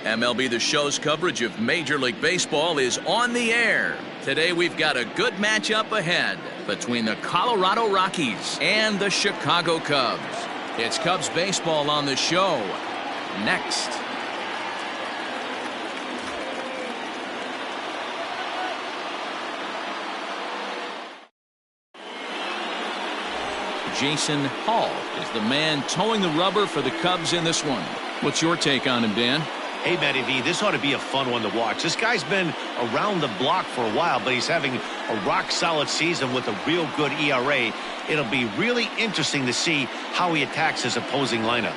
MLB The Show's coverage of Major League Baseball is on the air. Today we've got a good matchup ahead between the Colorado Rockies and the Chicago Cubs. It's Cubs baseball on the show next. Jason Hall is the man towing the rubber for the Cubs in this one. What's your take on him, Dan? Hey, Matty V, this ought to be a fun one to watch. This guy's been around the block for a while, but he's having a rock-solid season with a real good ERA. It'll be really interesting to see how he attacks his opposing lineup.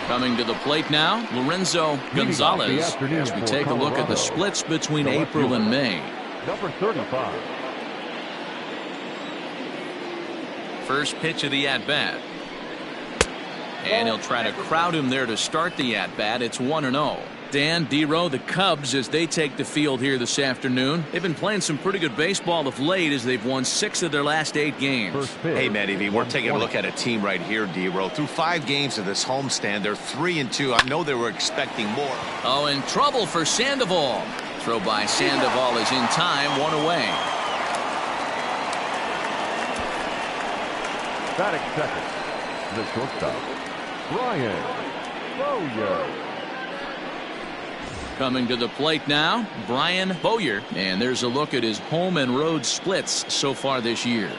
Coming to the plate now, Lorenzo Gonzalez, as we take a look at the splits between April and May. Number 35. First pitch of the at-bat. And he'll try to crowd him there to start the at-bat. It's 1-0. Dan, D-Row, the Cubs, as they take the field here this afternoon. They've been playing some pretty good baseball of late as they've won 6 of their last 8 games. Hey, Matty V, we're taking a look at a team right here, D-Row. Through 5 games of this homestand, they're 3-2. I know they were expecting more. Oh, in trouble for Sandoval. Throw by Sandoval is in time, 1 away. Batting second, the shortstop, Brian Bowyer. Coming to the plate now, Brian Bowyer. And there's a look at his home and road splits so far this year.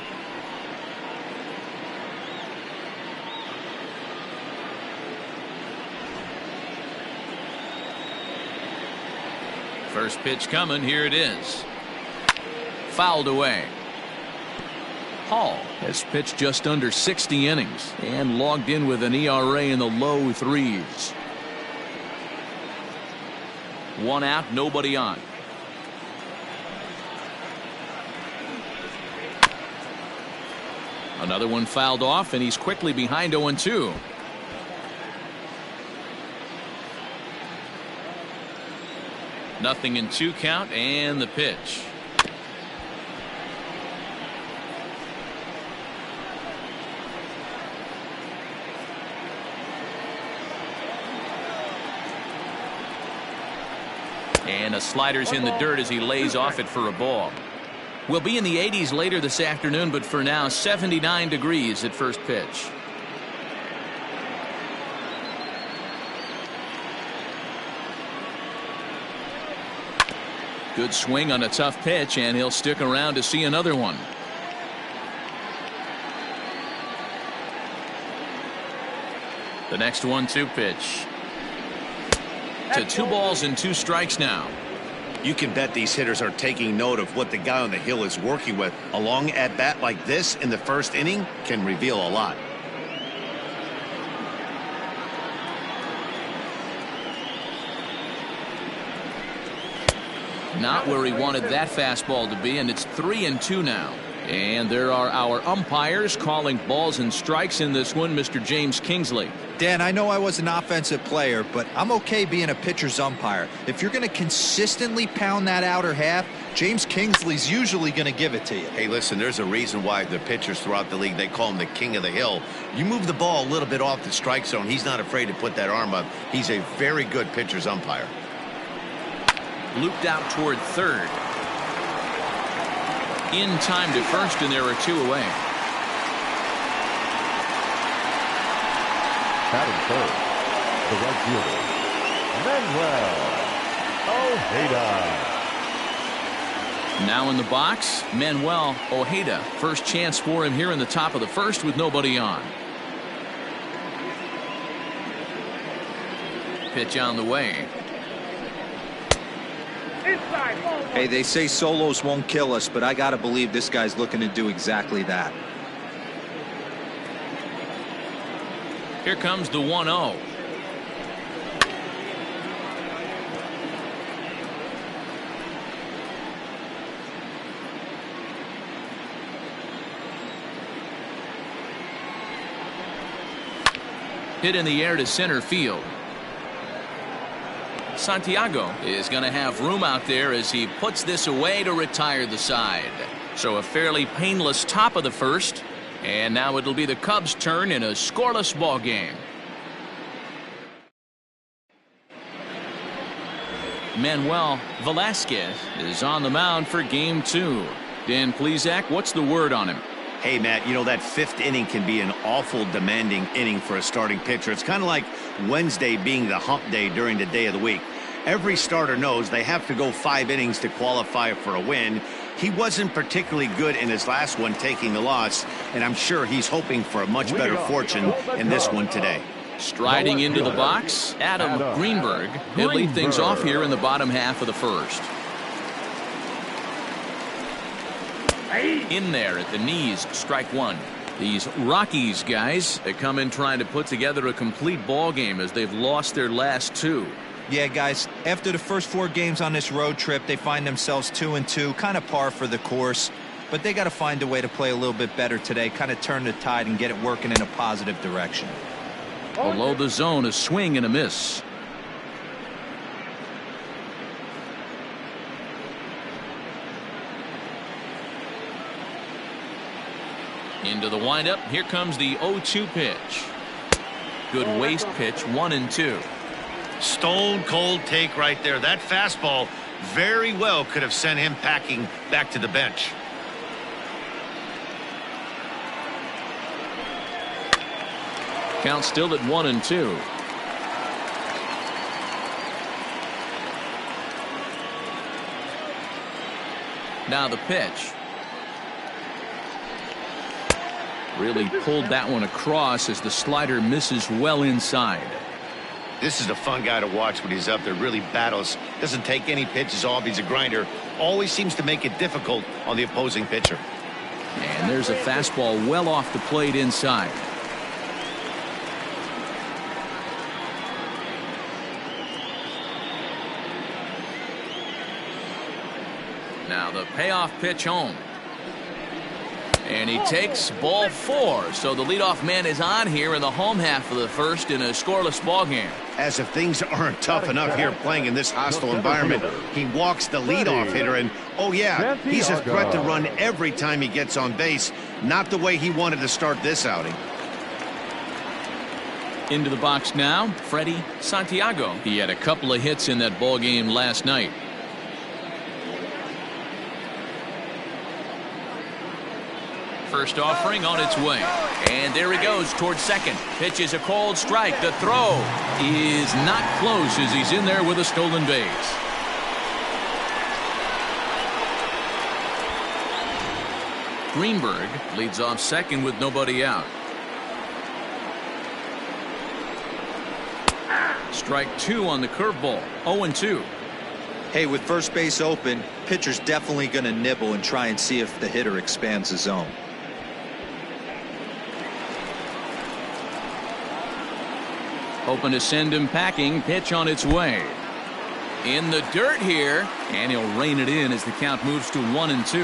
First pitch coming, here it is. Fouled away. Hall has pitched just under 60 innings and logged in with an ERA in the low 3s. 1 out, nobody on. Another one fouled off, and he's quickly behind 0-2. Nothing in 2 count, and the pitch. And a slider's in the dirt as he lays off it for a ball. We'll be in the 80s later this afternoon, but for now 79 degrees at first pitch. Good swing on a tough pitch, and he'll stick around to see another one. The next 1-2 pitch. To 2 balls and 2 strikes now. You can bet these hitters are taking note of what the guy on the hill is working with. A long at-bat like this in the first inning can reveal a lot. Not where he wanted that fastball to be, and it's 3-2 now. And there are our umpires calling balls and strikes in this one, Mr. James Kingsley. Dan, I know I was an offensive player, but I'm okay being a pitcher's umpire. If you're going to consistently pound that outer half, James Kingsley's usually going to give it to you. Hey, listen, there's a reason why the pitchers throughout the league, they call him the king of the hill. You move the ball a little bit off the strike zone, he's not afraid to put that arm up. He's a very good pitcher's umpire. Looped out toward third. In time to first, and there are 2 away. Batting third, the right fielder, Manuel Ojeda. Now in the box, Manuel Ojeda. First chance for him here in the top of the first with nobody on. Pitch on the way. Hey, they say solos won't kill us, but I got to believe this guy's looking to do exactly that. Here comes the 1-0. Hit in the air to center field. Santiago is going to have room out there as he puts this away to retire the side. So a fairly painless top of the first. And now it'll be the Cubs' turn in a scoreless ball game. Manuel Velasquez is on the mound for game 2. Dan Plesac, what's the word on him? Hey, Matt, you know that 5th inning can be an awful demanding inning for a starting pitcher. It's kind of like Wednesday being the hump day during the day of the week. Every starter knows they have to go 5 innings to qualify for a win. He wasn't particularly good in his last one, taking the loss, and I'm sure he's hoping for a much better fortune in this one today. Striding into the box, Adam Greenberg. He'll lead things off here in the bottom half of the first. In there at the knees, strike 1. These Rockies guys, they come in trying to put together a complete ball game as they've lost their last 2. Yeah, guys, after the first 4 games on this road trip, they find themselves 2-2, kind of par for the course. But they got to find a way to play a little bit better today, kind of turn the tide and get it working in a positive direction. Below the zone, a swing and a miss. Into the windup. Here comes the 0-2 pitch. Good waist pitch, 1-2. Stone cold take right there. That fastball very well could have sent him packing back to the bench. Count still at 1-2. Now the pitch. Really pulled that one across as the slider misses well inside. This is a fun guy to watch when he's up there. Really battles. Doesn't take any pitches off. He's a grinder. Always seems to make it difficult on the opposing pitcher. And there's a fastball well off the plate inside. Now the payoff pitch home. And he takes ball 4. So the leadoff man is on here in the home half of the first in a scoreless ball game. As if things aren't tough enough here playing in this hostile environment, he walks the leadoff hitter, and oh yeah, he's a threat to run every time he gets on base. Not the way he wanted to start this outing. Into the box now, Freddie Santiago. He had a couple of hits in that ball game last night. First offering on its way. And there he goes towards second. Pitches a cold strike. The throw is not close as he's in there with a stolen base. Greenberg leads off second with nobody out. Strike 2 on the curveball. 0-2. Hey, with first base open, pitcher's definitely going to nibble and try and see if the hitter expands the zone. Hoping to send him packing. Pitch on its way. In the dirt here, and he'll rein it in as the count moves to 1-2.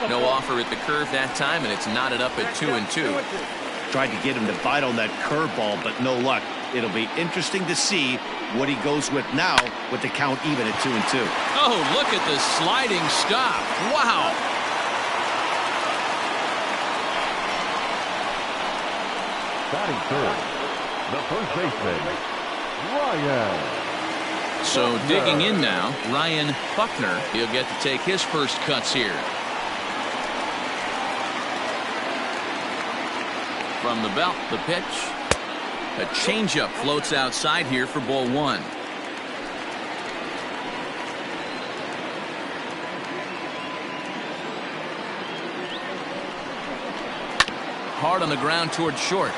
No offer at the curve that time, and it's knotted up at 2-2. Tried to get him to bite on that curveball, but no luck. It'll be interesting to see what he goes with now with the count even at 2-2. Oh, look at the sliding stop. Wow. Batting third, the first baseman, Ryan. So digging in now, Ryan Buckner. He'll get to take his first cuts here. From the belt, the pitch. A changeup floats outside here for ball 1. Hard on the ground towards short.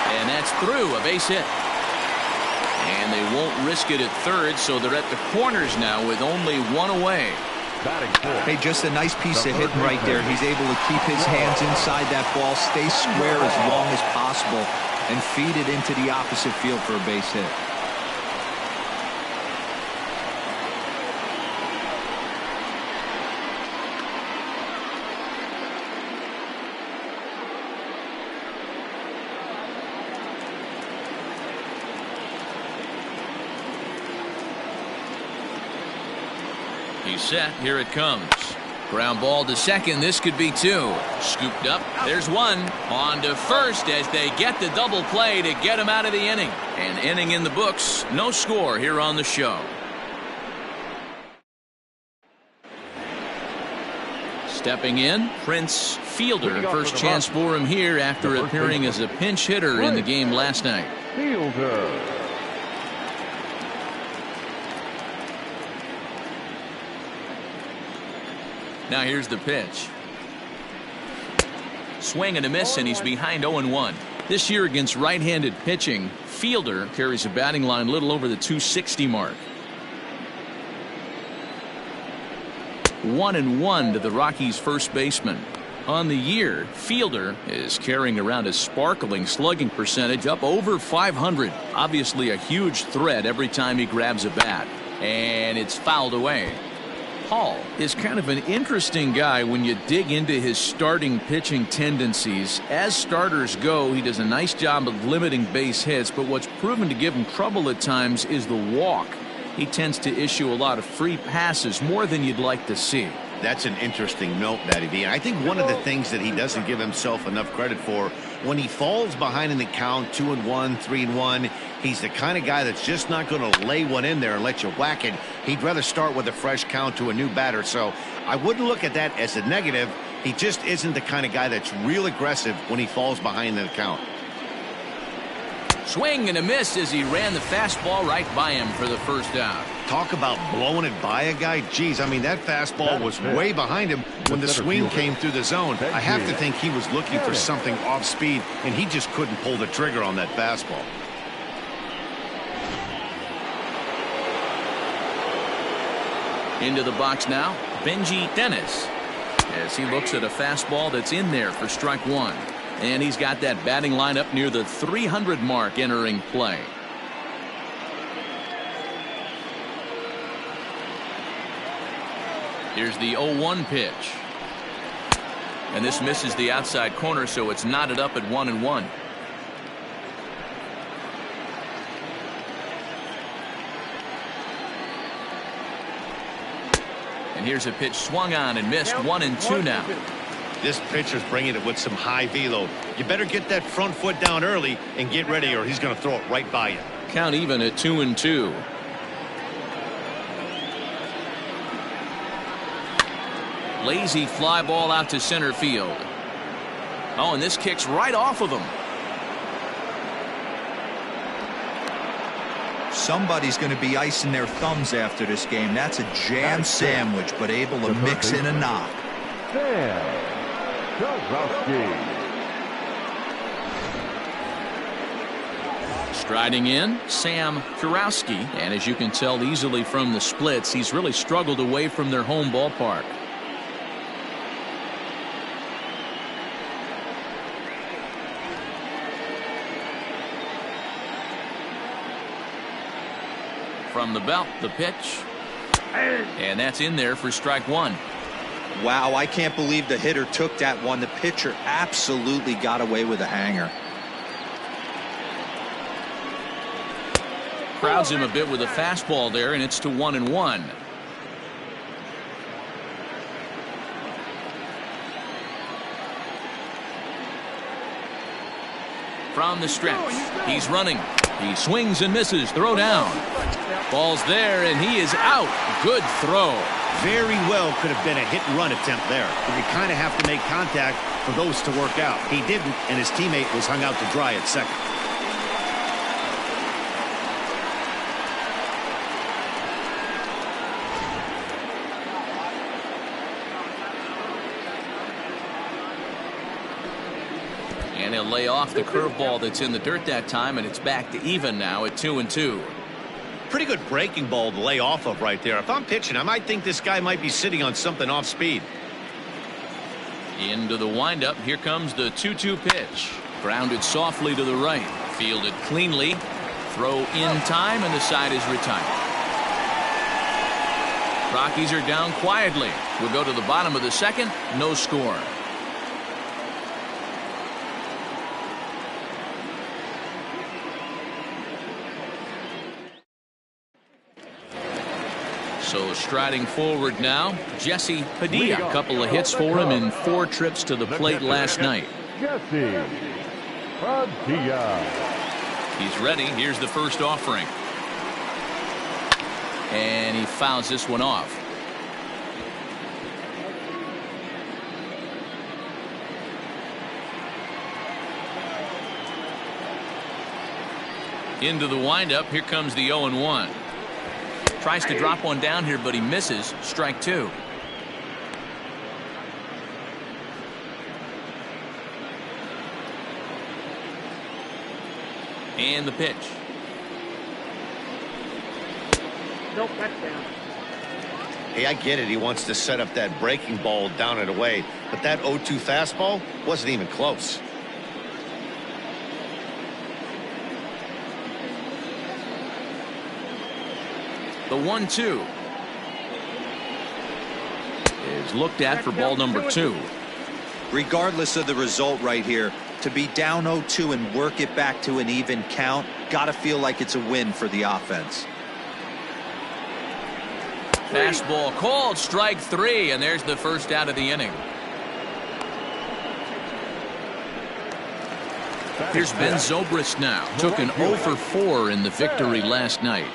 And that's through, a base hit. And they won't risk it at third, so they're at the corners now with only 1 away. Hey, just a nice piece of hitting right there. He's able to keep his hands inside that ball, stay square as long as possible, and feed it into the opposite field for a base hit. He's set. Here it comes. Ground ball to second. This could be two. Scooped up. There's one. On to first as they get the double play to get him out of the inning. An inning in the books. No score here on the show. Stepping in, Prince Fielder. First chance for him here after appearing as a pinch hitter in the game last night. Fielder. Now here's the pitch. Swing and a miss, and he's behind 0-1. This year against right-handed pitching, Fielder carries a batting line a little over the 260 mark. 1-1 to the Rockies' first baseman. On the year, Fielder is carrying around a sparkling slugging percentage up over 500. Obviously a huge threat every time he grabs a bat. And it's fouled away. Hall is kind of an interesting guy when you dig into his starting pitching tendencies. As starters go, he does a nice job of limiting base hits, but what's proven to give him trouble at times is the walk. He tends to issue a lot of free passes, more than you'd like to see. That's an interesting note, Matty B. And I think one of the things that he doesn't give himself enough credit for, when he falls behind in the count, 2-1, 3-1, he's the kind of guy that's just not going to lay one in there and let you whack it. He'd rather start with a fresh count to a new batter. So I wouldn't look at that as a negative. He just isn't the kind of guy that's real aggressive when he falls behind in the count. Swing and a miss as he ran the fastball right by him for the first out. Talk about blowing it by a guy. Geez, I mean, that fastball was way behind him when the swing came through the zone. I have to think he was looking for something off speed, and he just couldn't pull the trigger on that fastball. Into the box now, Benji Dennis, as he looks at a fastball that's in there for strike one. And he's got that batting line up near the 300 mark entering play. Here's the 0-1 pitch. And this misses the outside corner, so it's knotted up at 1-1. And here's a pitch swung on and missed. 1-2 now. This pitcher's bringing it with some high velo. You better get that front foot down early and get ready, or he's going to throw it right by you. Count even at 2-2. Lazy fly ball out to center field. Oh, and this kicks right off of him. Somebody's going to be icing their thumbs after this game. That's a jam sandwich, but able to mix in a knock. Striding in, Sam Kurowski, and as you can tell easily from the splits, he's really struggled away from their home ballpark. From the belt, the pitch, and that's in there for strike one. Wow, I can't believe the hitter took that one. The pitcher absolutely got away with a hanger. Crowds him a bit with a fastball there, and it's to 1-1. From the stretch, he's running. He swings and misses. Throw down. Ball's there, and he is out. Good throw. Very well could have been a hit-and-run attempt there. But you kind of have to make contact for those to work out. He didn't, and his teammate was hung out to dry at second. And he'll lay off the curveball that's in the dirt that time, and it's back to even now at 2-2. Pretty good breaking ball to lay off of right there. If I'm pitching, I might think this guy might be sitting on something off speed. Into the windup. Here comes the 2-2 pitch. Grounded softly to the right. Fielded cleanly. Throw in time, and the side is retired. Rockies are down quietly. We'll go to the bottom of the second. No score. So striding forward now, Jesse Padilla. A couple of hits for him in 4 trips to the plate last night. Jesse Padilla. He's ready. Here's the first offering. And he fouls this one off. Into the windup. Here comes the 0-1. Tries to drop one down here, but he misses. Strike 2. And the pitch. Nope, that's down. Hey, I get it. He wants to set up that breaking ball down and away, but that 0-2 fastball wasn't even close. The 1-2 is looked at for ball number 2. Regardless of the result right here, to be down 0-2 and work it back to an even count, gotta feel like it's a win for the offense. Fastball called, strike 3, and there's the first out of the inning. Here's Ben Zobrist now. Took an 0 for 4 in the victory last night.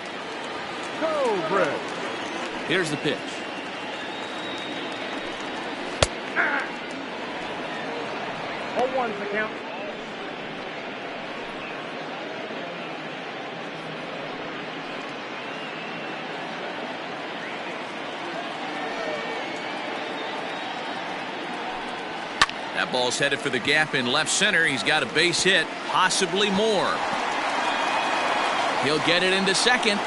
Here's the pitch. Oh, one's the count. That ball's headed for the gap in left center. He's got a base hit, possibly more. He'll get it into second.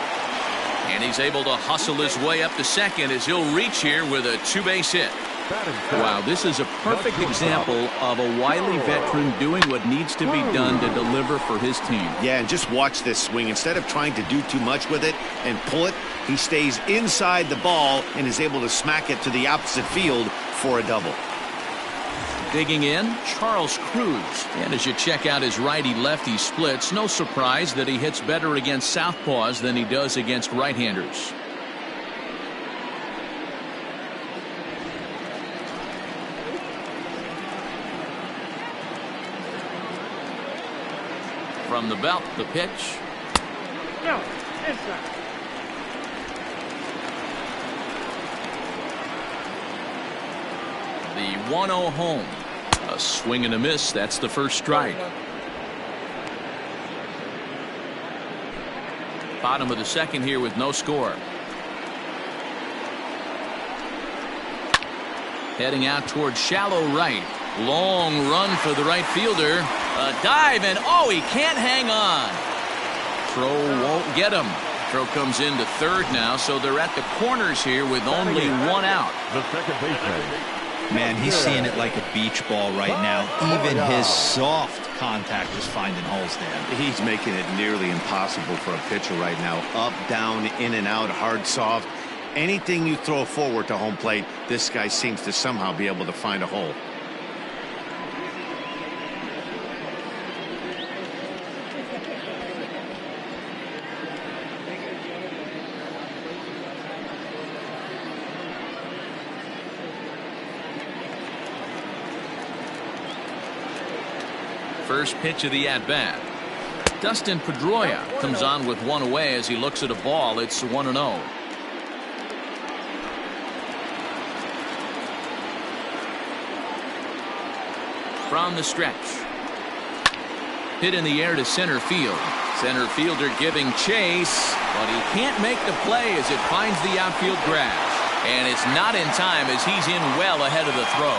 And he's able to hustle his way up to second as he'll reach here with a 2-base hit. Wow, this is a perfect example of a wily veteran doing what needs to be done to deliver for his team. Yeah, and just watch this swing. Instead of trying to do too much with it and pull it, he stays inside the ball and is able to smack it to the opposite field for a double. Digging in, Charles Cruz. And as you check out his righty-lefty splits, no surprise that he hits better against southpaws than he does against right-handers. From the belt, the pitch. No, inside. The 1-0 home. A swing and a miss. That's the first strike. Bottom of the second here with no score. Heading out towards shallow right. Long run for the right fielder. A dive, and oh, he can't hang on. Throw won't get him. Throw comes into third now, so they're at the corners here with only 1 out. The second baseman. Man, he's seeing it like a beach ball right now. Even his soft contact is finding holes there. He's making it nearly impossible for a pitcher right now. Up, down, in and out, hard, soft. Anything you throw forward to home plate, this guy seems to somehow be able to find a hole. First pitch of the at-bat. Dustin Pedroia comes on with 1 away as he looks at a ball. It's 1-0. From the stretch. Hit in the air to center field. Center fielder giving chase, but he can't make the play as it finds the outfield grass. And it's not in time as he's in well ahead of the throw.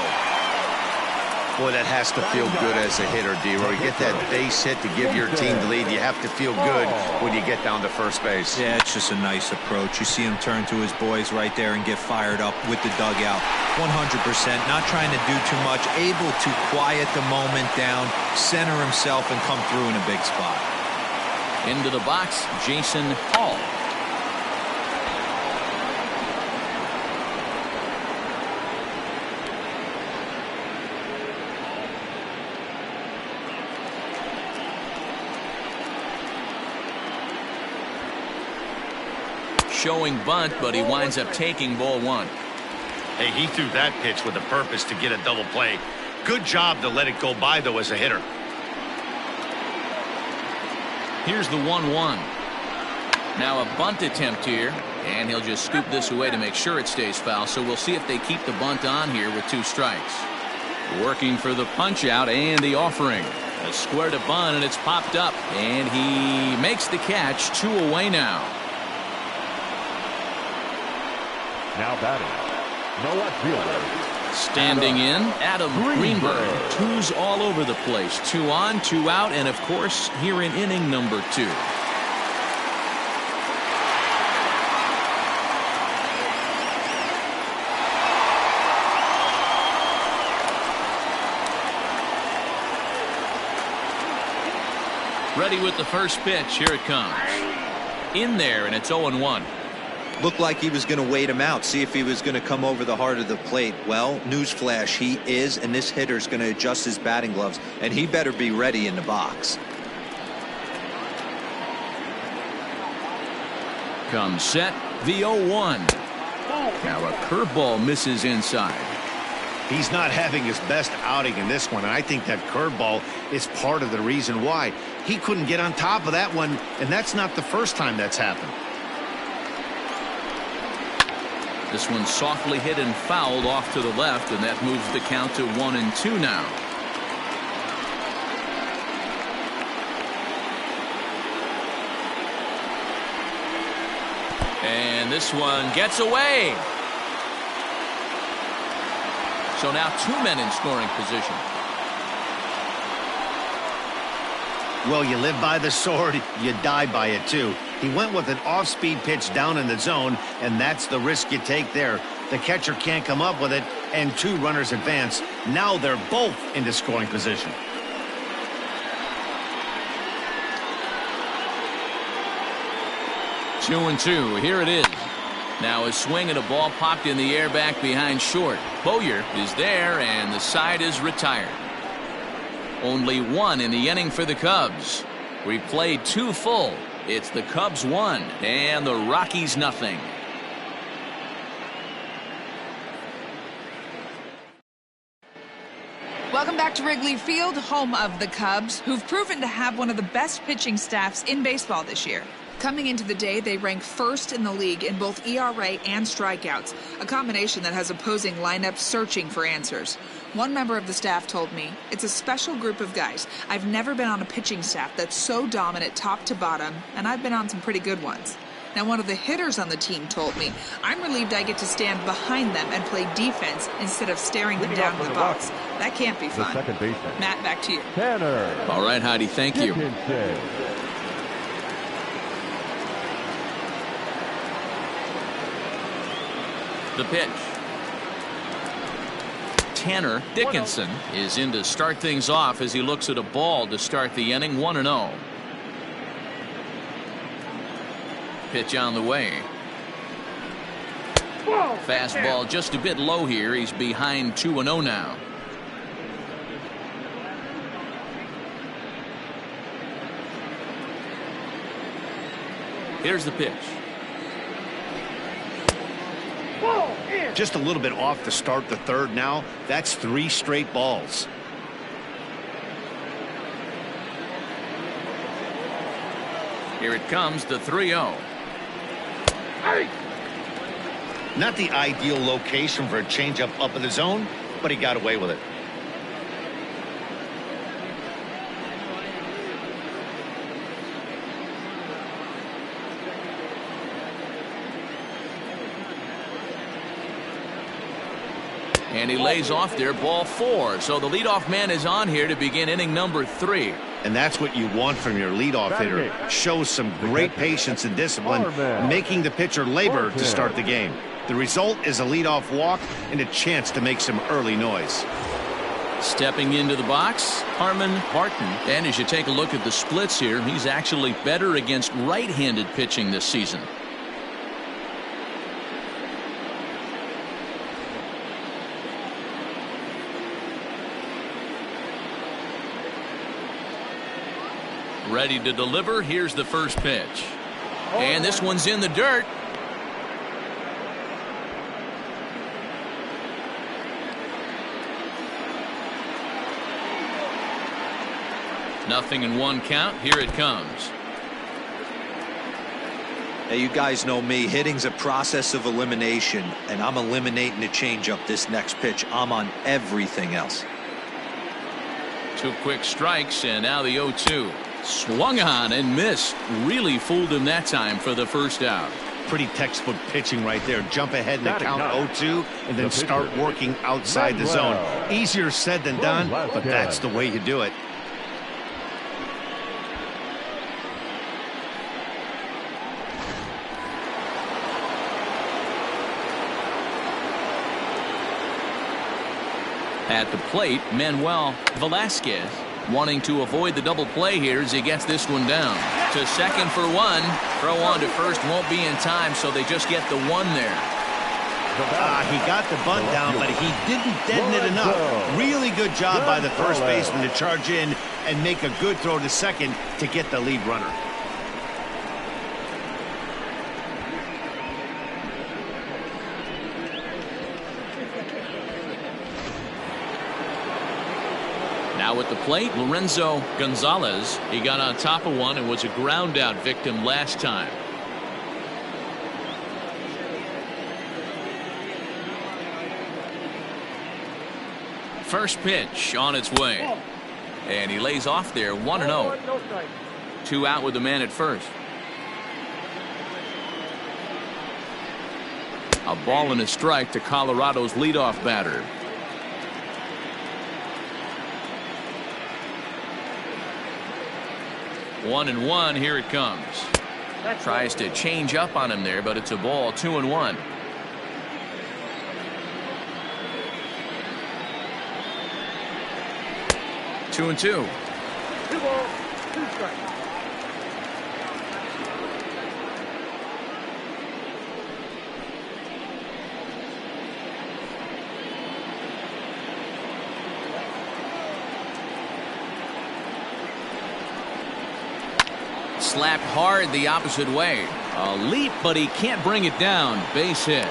Boy, that has to feel good as a hitter, D-Roy. You get that base hit to give your team the lead. You have to feel good when you get down to first base. Yeah, it's just a nice approach. You see him turn to his boys right there and get fired up with the dugout. 100%, not trying to do too much, able to quiet the moment down, center himself, and come through in a big spot. Into the box, Jason Hall. showing bunt, but he winds up taking ball one. Hey, he threw that pitch with a purpose to get a double play. Good job to let it go by, though, as a hitter. Here's the 1-1. Now a bunt attempt here, and he'll just scoop this away to make sure it stays foul. So we'll see if they keep the bunt on here with 2 strikes. Working for the punch out and the offering. A square to bunt, and it's popped up, and he makes the catch. 2 away now. Now batting, the left fielder. Standing in, Adam Greenberg. 2's all over the place. 2 on, 2 out, and of course here in inning number 2. Ready with the first pitch. Here it comes. In there, and it's 0-1. Looked like he was going to wait him out, see if he was going to come over the heart of the plate. Well, newsflash, he is, and this hitter's going to adjust his batting gloves, and he better be ready in the box. Comes set, the 0-1. Now a curveball misses inside. He's not having his best outing in this one, and I think that curveball is part of the reason why. He couldn't get on top of that one, and that's not the first time that's happened. This one softly hit and fouled off to the left, and that moves the count to 1-2 now. And this one gets away. So now 2 men in scoring position. Well, you live by the sword, you die by it too. He went with an off-speed pitch down in the zone, and that's the risk you take there. The catcher can't come up with it, and 2 runners advance. Now they're both into scoring position. Two and 2. Here it is. Now a swing and a ball popped in the air back behind short. Bowyer is there, and the side is retired. Only 1 in the inning for the Cubs. We played 2 full. It's the Cubs 1 and the Rockies nothing. Welcome back to Wrigley Field, home of the Cubs, who've proven to have one of the best pitching staffs in baseball this year. Coming into the day, they rank first in the league in both ERA and strikeouts, a combination that has opposing lineups searching for answers. One member of the staff told me, "It's a special group of guys. I've never been on a pitching staff that's so dominant top to bottom, and I've been on some pretty good ones." Now, one of the hitters on the team told me, "I'm relieved I get to stand behind them and play defense instead of staring them down in the box. That can't be fun." Second baseman. Matt, back to you. Tanner. All right, Heidi, thank you. Dickinson. The pitch. Tanner Dickinson is in to start things off as he looks at a ball to start the inning. 1-0. Pitch on the way. Fastball just a bit low here. He's behind 2-0 now. Here's the pitch. Just a little bit off to start the third now. That's 3 straight balls. Here it comes, the 3-0. Not the ideal location for a changeup up in the zone, but he got away with it. And he lays off there, ball 4. So the leadoff man is on here to begin inning number 3. And that's what you want from your leadoff hitter. Shows some great patience and discipline, making the pitcher labor to start the game. The result is a leadoff walk and a chance to make some early noise. Stepping into the box, Harmon Barton. And as you take a look at the splits here, he's actually better against right-handed pitching this season. Ready to deliver. Here's the first pitch. And this one's in the dirt. 0-1 count. Here it comes. Hey, you guys know me. Hitting's a process of elimination, and I'm eliminating the changeup this next pitch. I'm on everything else. 2 quick strikes, and now the 0-2. Swung on and missed. Really fooled him that time for the first out. Pretty textbook pitching right there. Jump ahead in the count 0-2 and then start working outside the zone. Easier said than done, but that's the way you do it. At the plate, Manuel Velasquez wanting to avoid the double play here as he gets this one down. To second for 1. Throw on to first won't be in time, so they just get the 1 there. He got the bunt down, but he didn't deaden it enough. Really good job by the first baseman to charge in and make a good throw to second to get the lead runner. Now at the plate, Lorenzo Gonzalez. He got on top of one and was a ground out victim last time. First pitch on its way. And he lays off there 1-0. 2 out with the man at first. A ball and a strike to Colorado's leadoff batter. 1-1. Here it comes. Tries to change up on him there, but it's a ball. 2-1. Two and 2. 2 balls, 2 strikes. Slapped hard the opposite way. A leap, but he can't bring it down. Base hit.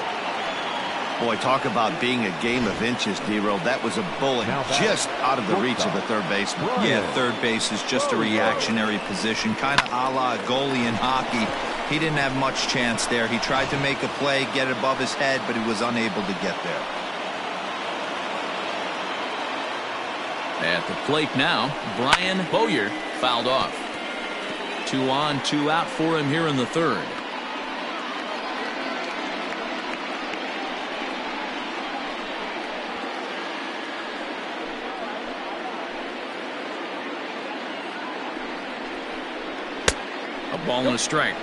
Boy, talk about being a game of inches, D-Roll. That was a bullet just out of the reach of the third baseman. Yeah, third base is just a reactionary position, kind of a la a goalie in hockey. He didn't have much chance there. He tried to make a play, get it above his head, but he was unable to get there. At the plate now, Brian Bowyer fouled off. 2 on, 2 out for him here in the third. A ball and a strike.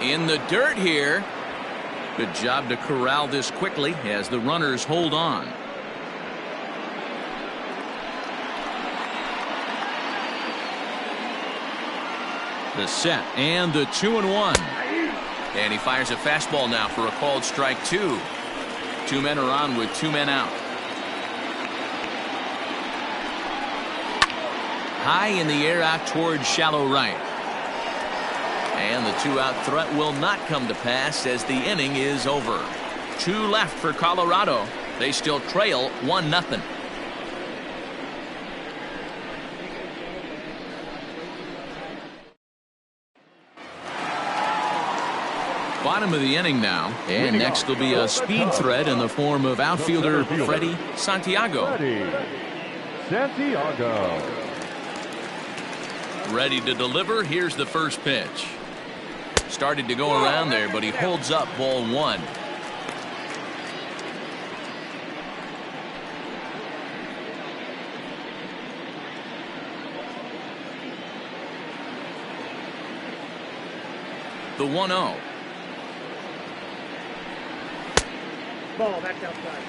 In the dirt here. Good job to corral this quickly as the runners hold on. The set and the 2-1. And he fires a fastball now for a called strike 2. 2 men are on with 2 men out. High in the air out towards shallow right. And the 2-out threat will not come to pass as the inning is over. 2 left for Colorado. They still trail 1-0. Bottom of the inning now, and next will be a speed threat in the form of outfielder Freddie Santiago. Ready to deliver. Here's the first pitch. Started to go around there, but he holds up ball 1. The 1-0. Ball, that's outside.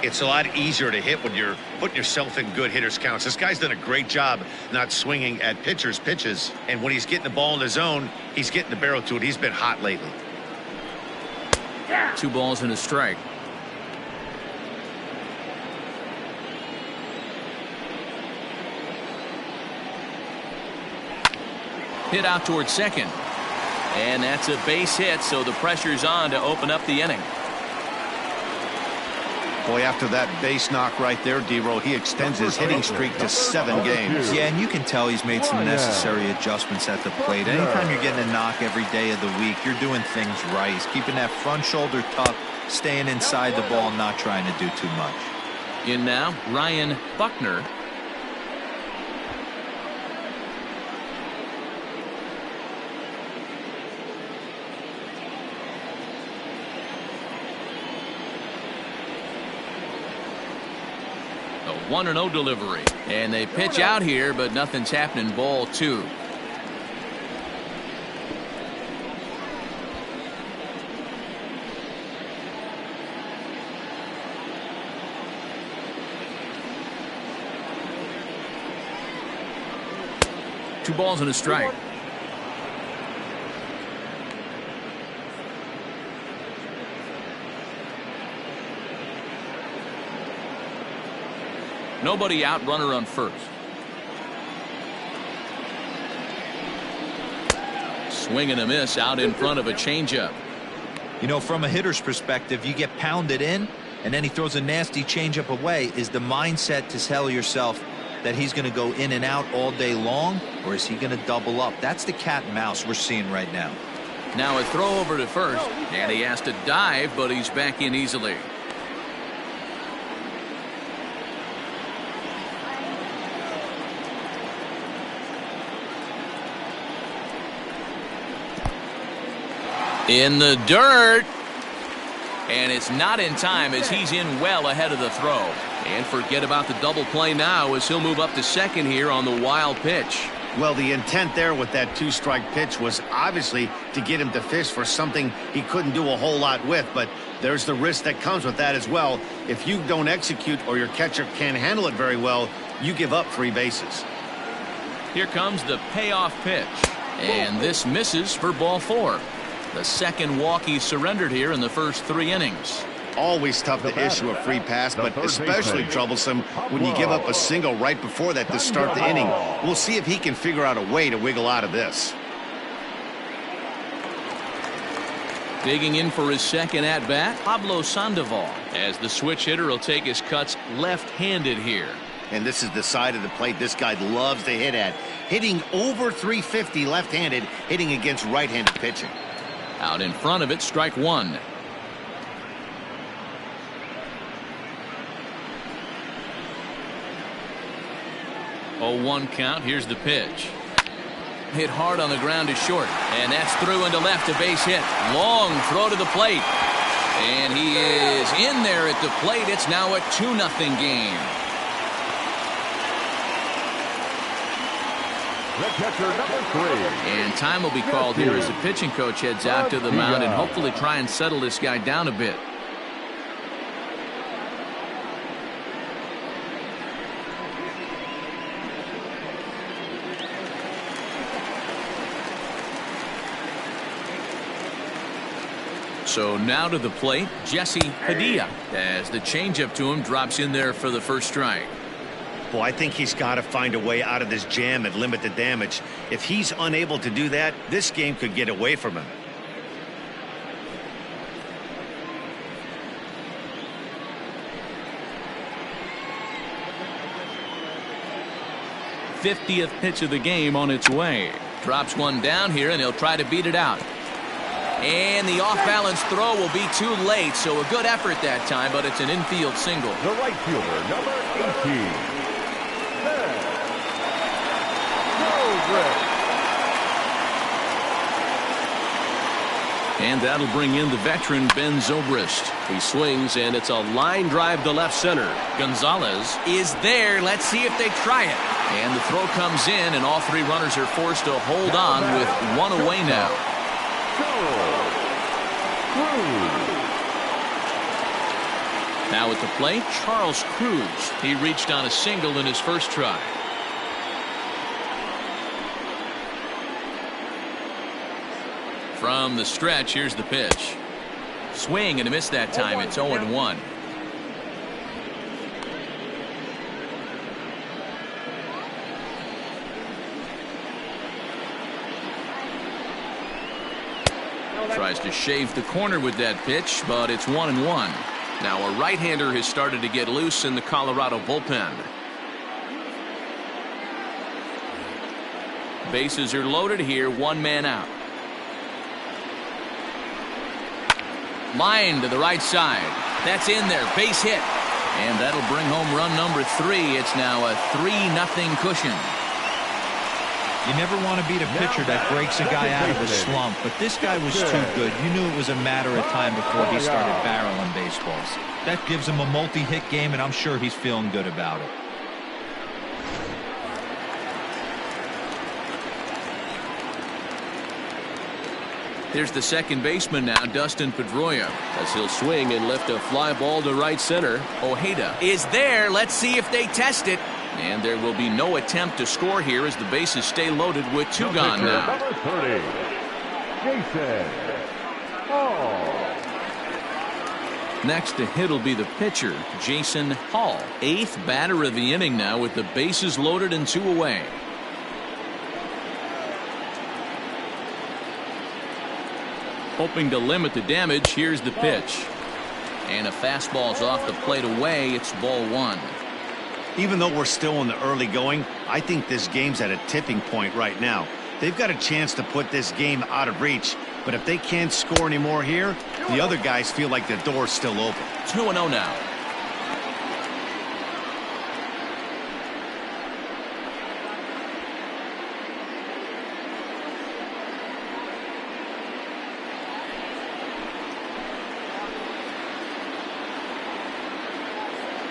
It's a lot easier to hit when you're putting yourself in good hitters counts. This guy's done a great job not swinging at pitchers' pitches. And when he's getting the ball in the zone, he's getting the barrel to it. He's been hot lately. 2 balls and a strike. Hit out towards second. And that's a base hit, so the pressure's on to open up the inning. Boy, after that base knock right there, D-Row, he extends his hitting streak to 7 games. Yeah, and you can tell he's made some necessary adjustments at the plate. Anytime you're getting a knock every day of the week, you're doing things right. He's keeping that front shoulder tucked, staying inside the ball, not trying to do too much. In now, Ryan Buckner. A 1-0 delivery. And they pitch out here, but nothing's happening. Ball 2. Two balls and a strike. Nobody out, runner on first. Swing and a miss out in front of a changeup. You know, from a hitter's perspective, you get pounded in, and then he throws a nasty changeup away. Is the mindset to tell yourself that he's going to go in and out all day long, or is he going to double up? That's the cat and mouse we're seeing right now. Now a throw over to first, and he has to dive, but he's back in easily. In the dirt. And it's not in time as he's in well ahead of the throw. And forget about the double play now as he'll move up to second here on the wild pitch. Well, the intent there with that 2-strike pitch was obviously to get him to fish for something he couldn't do a whole lot with, but there's the risk that comes with that as well. If you don't execute or your catcher can't handle it very well, you give up 3 bases. Here comes the payoff pitch. And this misses for ball 4. The second walk he surrendered here in the first 3 innings. Always tough to issue a free pass, but especially troublesome when you give up a single right before that to start the inning. We'll see if he can figure out a way to wiggle out of this. Digging in for his second at-bat, Pablo Sandoval, as the switch hitter will take his cuts left-handed here. And this is the side of the plate this guy loves to hit at. Hitting over 350 left-handed, hitting against right-handed pitching. Out in front of it, strike 1. Oh, 1 count. Here's the pitch. Hit hard on the ground to short, and that's through into left, a base hit. Long throw to the plate, and he is in there at the plate. It's now a 2-0 game. The catcher, number 3. And time will be called here as the pitching coach heads out to the mound and hopefully try and settle this guy down a bit. So now to the plate, Jesse Padilla, as the changeup to him drops in there for the first strike. Well, I think he's got to find a way out of this jam and limit the damage. If he's unable to do that, this game could get away from him. '50th pitch of the game on its way. Drops one down here, and he'll try to beat it out. And the off-balance throw will be too late, so a good effort that time, but it's an infield single. The right fielder, number 18. And that'll bring in the veteran Ben Zobrist. He swings, and it's a line drive to left center. Gonzalez is there. Let's see if they try it. And the throw comes in, and all 3 runners are forced to hold on with 1 away now. Now at the plate, Charles Cruz. He reached on a single in his first try. From the stretch, here's the pitch. Swing and a miss that time. It's 0-1. Tries to shave the corner with that pitch, but it's 1-1. Now a right-hander has started to get loose in the Colorado bullpen. Bases are loaded here, one man out. Line to the right side. That's in there, base hit. And that'll bring home run number 3. It's now a 3-0 cushion. You never want to beat a pitcher that breaks a guy out of a slump, but this guy was too good. You knew it was a matter of time before he started barreling baseballs. That gives him a multi-hit game, and I'm sure he's feeling good about it. Here's the second baseman now, Dustin Pedroia, as he'll swing and lift a fly ball to right center. Ojeda is there. Let's see if they test it. And there will be no attempt to score here as the bases stay loaded with 2 gone now. Number 30, Jason Hall. Next to hit will be the pitcher, Jason Hall. 8th batter of the inning now with the bases loaded and 2 away. Hoping to limit the damage, here's the pitch. And a fastball's off the plate away. It's ball 1. Even though we're still in the early going, I think this game's at a tipping point right now. They've got a chance to put this game out of reach, but if they can't score any more here, the other guys feel like the door's still open. 2-0 now.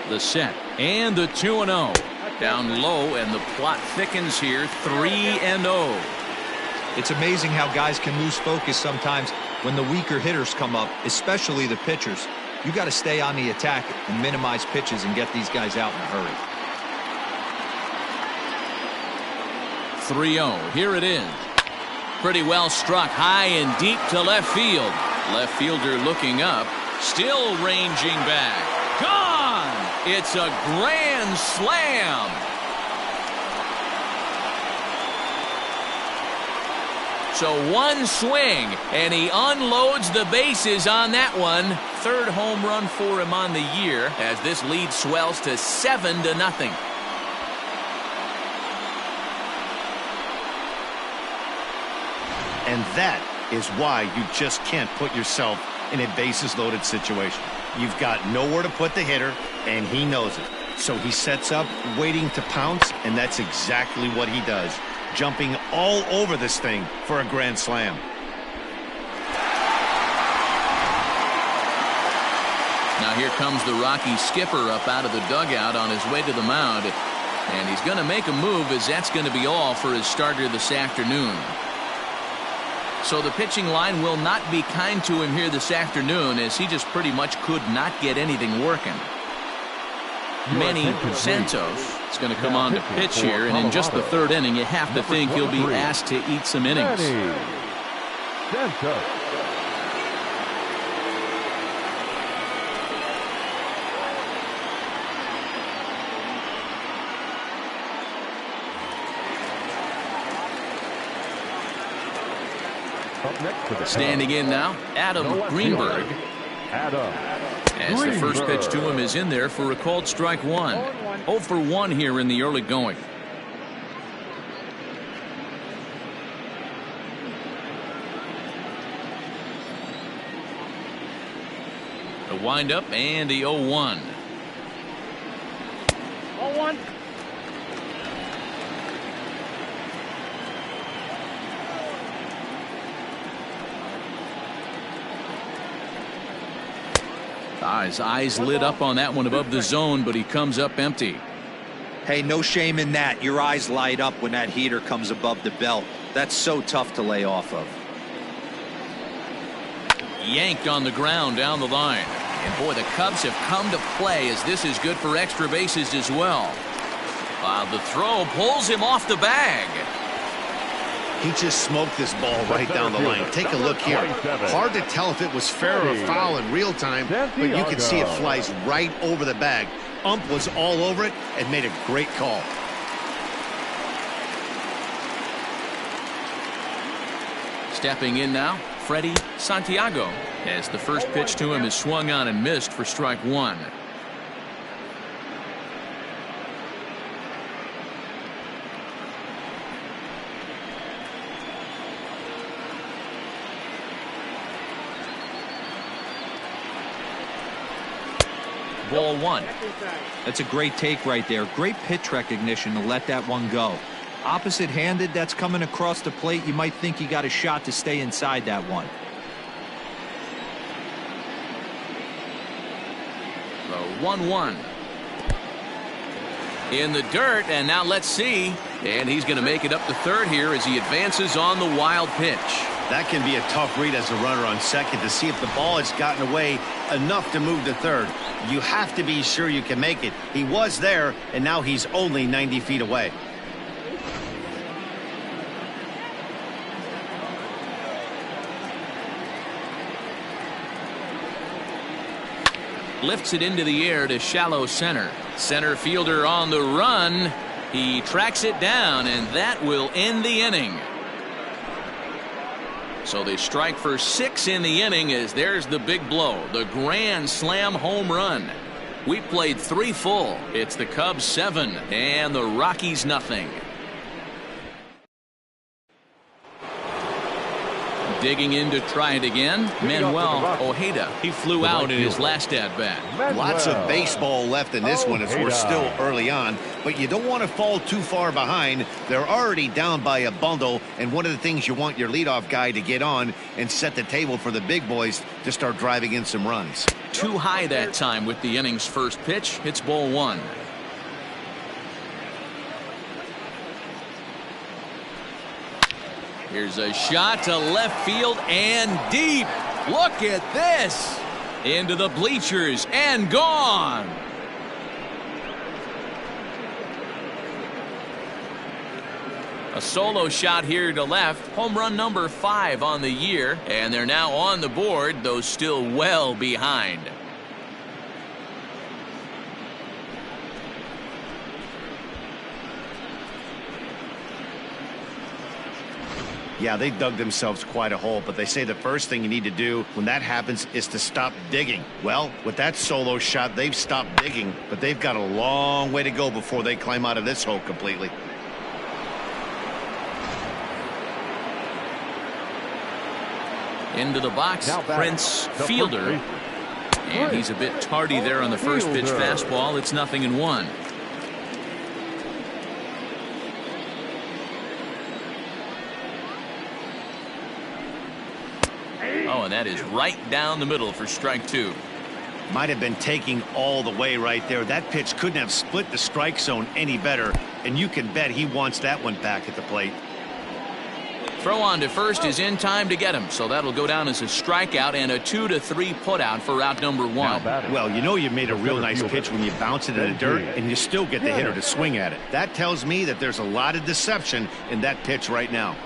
The set and the 2-0 down low, and the plot thickens here. 3-0. It's amazing how guys can lose focus sometimes when the weaker hitters come up, especially the pitchers. You got to stay on the attack and minimize pitches and get these guys out in a hurry. 3-0. Here it is. Pretty well struck high and deep to left field. Left fielder looking up, still ranging back. Gone! It's a grand slam. So one swing, and he unloads the bases on that one. 3rd home run for him on the year as this lead swells to 7-0. And that is why you just can't put yourself in a bases loaded situation. You've got nowhere to put the hitter, and he knows it. So he sets up, waiting to pounce, and that's exactly what he does. Jumping all over this thing for a grand slam. Now here comes the Rockies skipper up out of the dugout on his way to the mound. And he's going to make a move, as that's going to be all for his starter this afternoon. So the pitching line will not be kind to him here this afternoon, as he just pretty much could not get anything working. Manny Santos is going to come on to pitch here, and in just the 3rd inning, you have to think he'll be asked to eat some innings. Santos. Standing in now, Adam Greenberg. As the first pitch to him is in there for a called strike 1. 0 for 1 here in the early going. The windup and the 0-1. 0-1. His eyes lit up on that one above the zone, but he comes up empty. Hey, no shame in that. Your eyes light up when that heater comes above the belt. That's so tough to lay off of. Yanked on the ground down the line. And boy, the Cubs have come to play, as this is good for extra bases as well. The throw pulls him off the bag. He just smoked this ball right down the line. Take a look here. Hard to tell if it was fair or foul in real time, but you can see it flies right over the bag. Ump was all over it and made a great call. Stepping in now, Freddie Santiago, as the first pitch to him is swung on and missed for strike one. Ball one. That's a great take right there. Great pitch recognition to let that one go. Opposite-handed, that's coming across the plate. You might think you got a shot to stay inside that one. The 1-1. In the dirt, and now let's see. And he's going to make it up to third here as he advances on the wild pitch. That can be a tough read as a runner on second to see if the ball has gotten away enough to move to third. You have to be sure you can make it. He was there, and now he's only 90 feet away. Lifts it into the air to shallow center. Center fielder on the run. He tracks it down, and that will end the inning. So they strike for 6 in the inning as there's the big blow, the grand slam home run. We played 3 full. It's the Cubs 7 and the Rockies nothing. Digging in to try it again, Manuel Ojeda. He flew out in his last at-bat. Lots of baseball left in this one as we're still early on, but you don't want to fall too far behind. They're already down by a bundle, and one of the things you want your leadoff guy to get on and set the table for the big boys to start driving in some runs. Too high that time with the inning's first pitch. It's ball one. Here's a shot to left field and deep. Look at this. Into the bleachers and gone. A solo shot here to left. Home run number 5 on the year. And they're now on the board, though still well behind. Yeah, they dug themselves quite a hole, but they say the first thing you need to do when that happens is to stop digging. Well, with that solo shot, they've stopped digging, but they've got a long way to go before they climb out of this hole completely. Into the box, Prince Fielder. And he's a bit tardy there on the first pitch fastball. It's 0-1. Oh, and that is right down the middle for strike 2. Might have been taking all the way right there. That pitch couldn't have split the strike zone any better, and you can bet he wants that one back at the plate. Throw on to first is in time to get him, so that'll go down as a strikeout and a 2-3 putout for out number 1. Well, you know you made a real nice pitch when you bounce it in the dirt and you still get the hitter to swing at it. That tells me that there's a lot of deception in that pitch right now.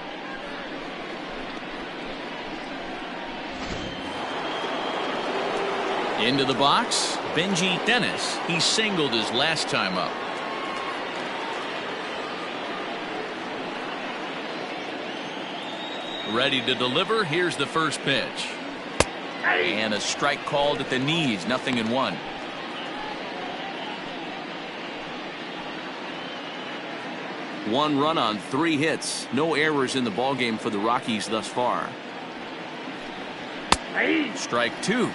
Into the box, Benji Dennis. He singled his last time up. Ready to deliver. Here's the first pitch. And a strike called at the knees. 0-1. One run on 3 hits. No errors in the ballgame for the Rockies thus far. Strike 2.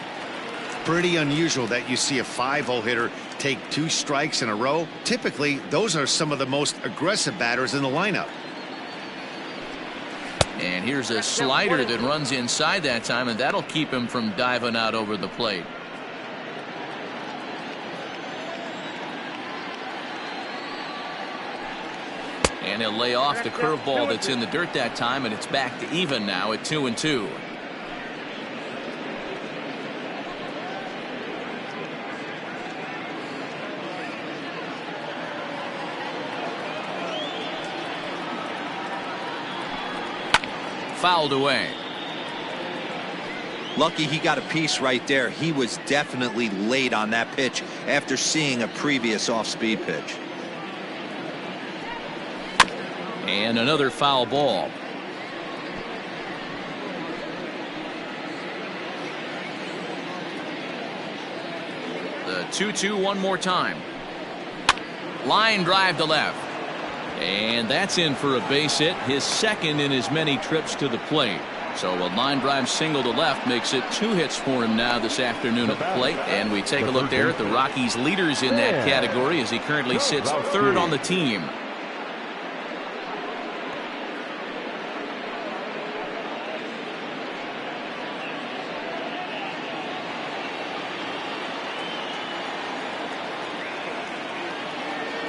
Pretty unusual that you see a 5-hole hitter take 2 strikes in a row. Typically, those are some of the most aggressive batters in the lineup. And here's a slider that runs inside that time, and that'll keep him from diving out over the plate. And he'll lay off the curveball that's in the dirt that time, and it's back to even now at 2-2. Fouled away. Lucky he got a piece right there. He was definitely late on that pitch after seeing a previous off-speed pitch. And another foul ball. The 2-2 one more time. Line drive to left. And that's in for a base hit, his second in as many trips to the plate. So a line drive single to left makes it 2 hits for him now this afternoon at the plate. And we take a look there at the Rockies leaders in that category as he currently sits third on the team.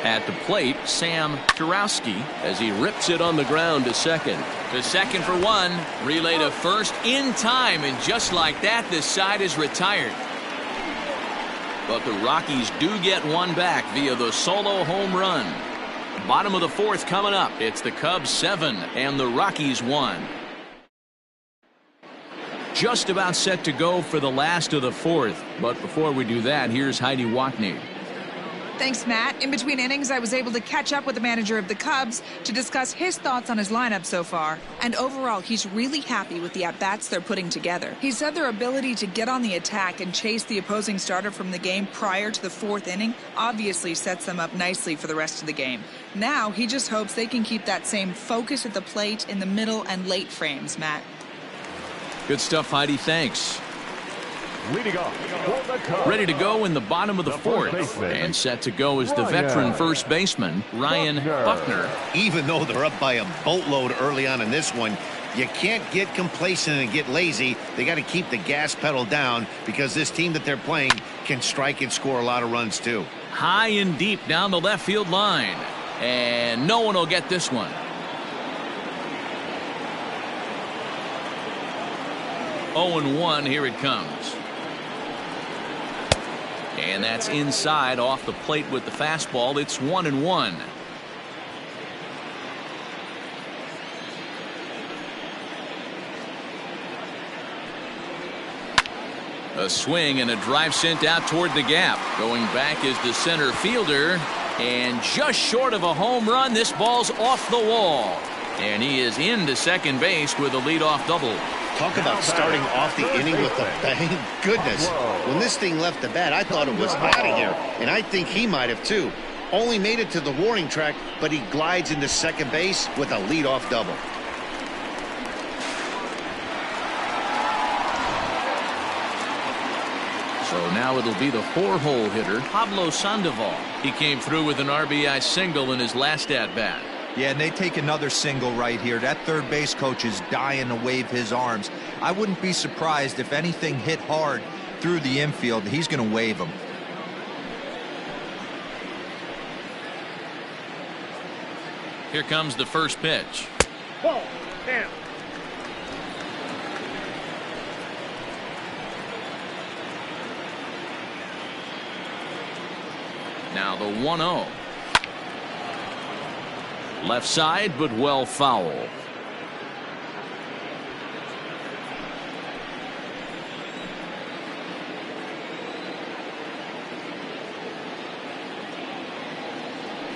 At the plate, Sam Kurowski as he rips it on the ground to second. To second for one. Relay to first in time, and just like that, this side is retired. But the Rockies do get one back via the solo home run. Bottom of the fourth coming up. It's the Cubs 7 and the Rockies 1. Just about set to go for the last of the fourth. But before we do that, here's Heidi Watney. Thanks, Matt. In between innings, I was able to catch up with the manager of the Cubs to discuss his thoughts on his lineup so far. And overall, he's really happy with the at-bats they're putting together. He said their ability to get on the attack and chase the opposing starter from the game prior to the fourth inning obviously sets them up nicely for the rest of the game. Now, he just hopes they can keep that same focus at the plate in the middle and late frames, Matt. Good stuff, Heidi. Thanks. Leading off for the Cubs. Ready to go in the bottom of the fourth. And set to go is the veteran first baseman, Ryan Buckner. Even though they're up by a boatload early on in this one, you can't get complacent and get lazy. They got to keep the gas pedal down because this team that they're playing can strike and score a lot of runs too. High and deep down the left field line. And no one will get this one. Oh and 1, here it comes. And that's inside off the plate with the fastball. It's 1-1. A swing and a drive sent out toward the gap. Going back is the center fielder. And just short of a home run, this ball's off the wall. And he is into second base with a leadoff double. Talk about starting off the inning with a bang. Goodness. When this thing left the bat, I thought it was out of here. And I think he might have too. Only made it to the warning track, but he glides into second base with a leadoff double. So now it'll be the 4-hole hitter, Pablo Sandoval. He came through with an RBI single in his last at-bat. Yeah, and they take another single right here. That third base coach is dying to wave his arms. I wouldn't be surprised if anything hit hard through the infield. He's going to wave them. Here comes the first pitch. Ball, down. Now the 1-0. Left side, but well foul.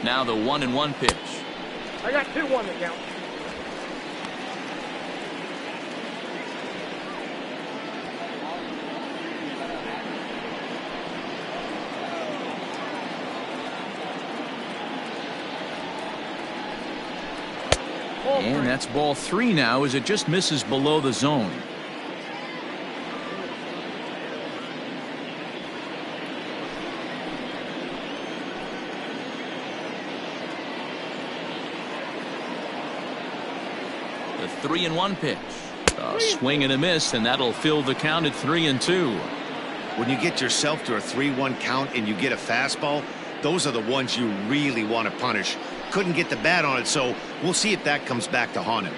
Now the 1-1 pitch. I got 2-1 to count. And that's ball 3 now as it just misses below the zone. The 3-1 pitch. A swing and a miss, and that'll fill the count at 3-2. When you get yourself to a 3-1 count and you get a fastball, those are the ones you really want to punish. Couldn't get the bat on it, so we'll see if that comes back to haunt him.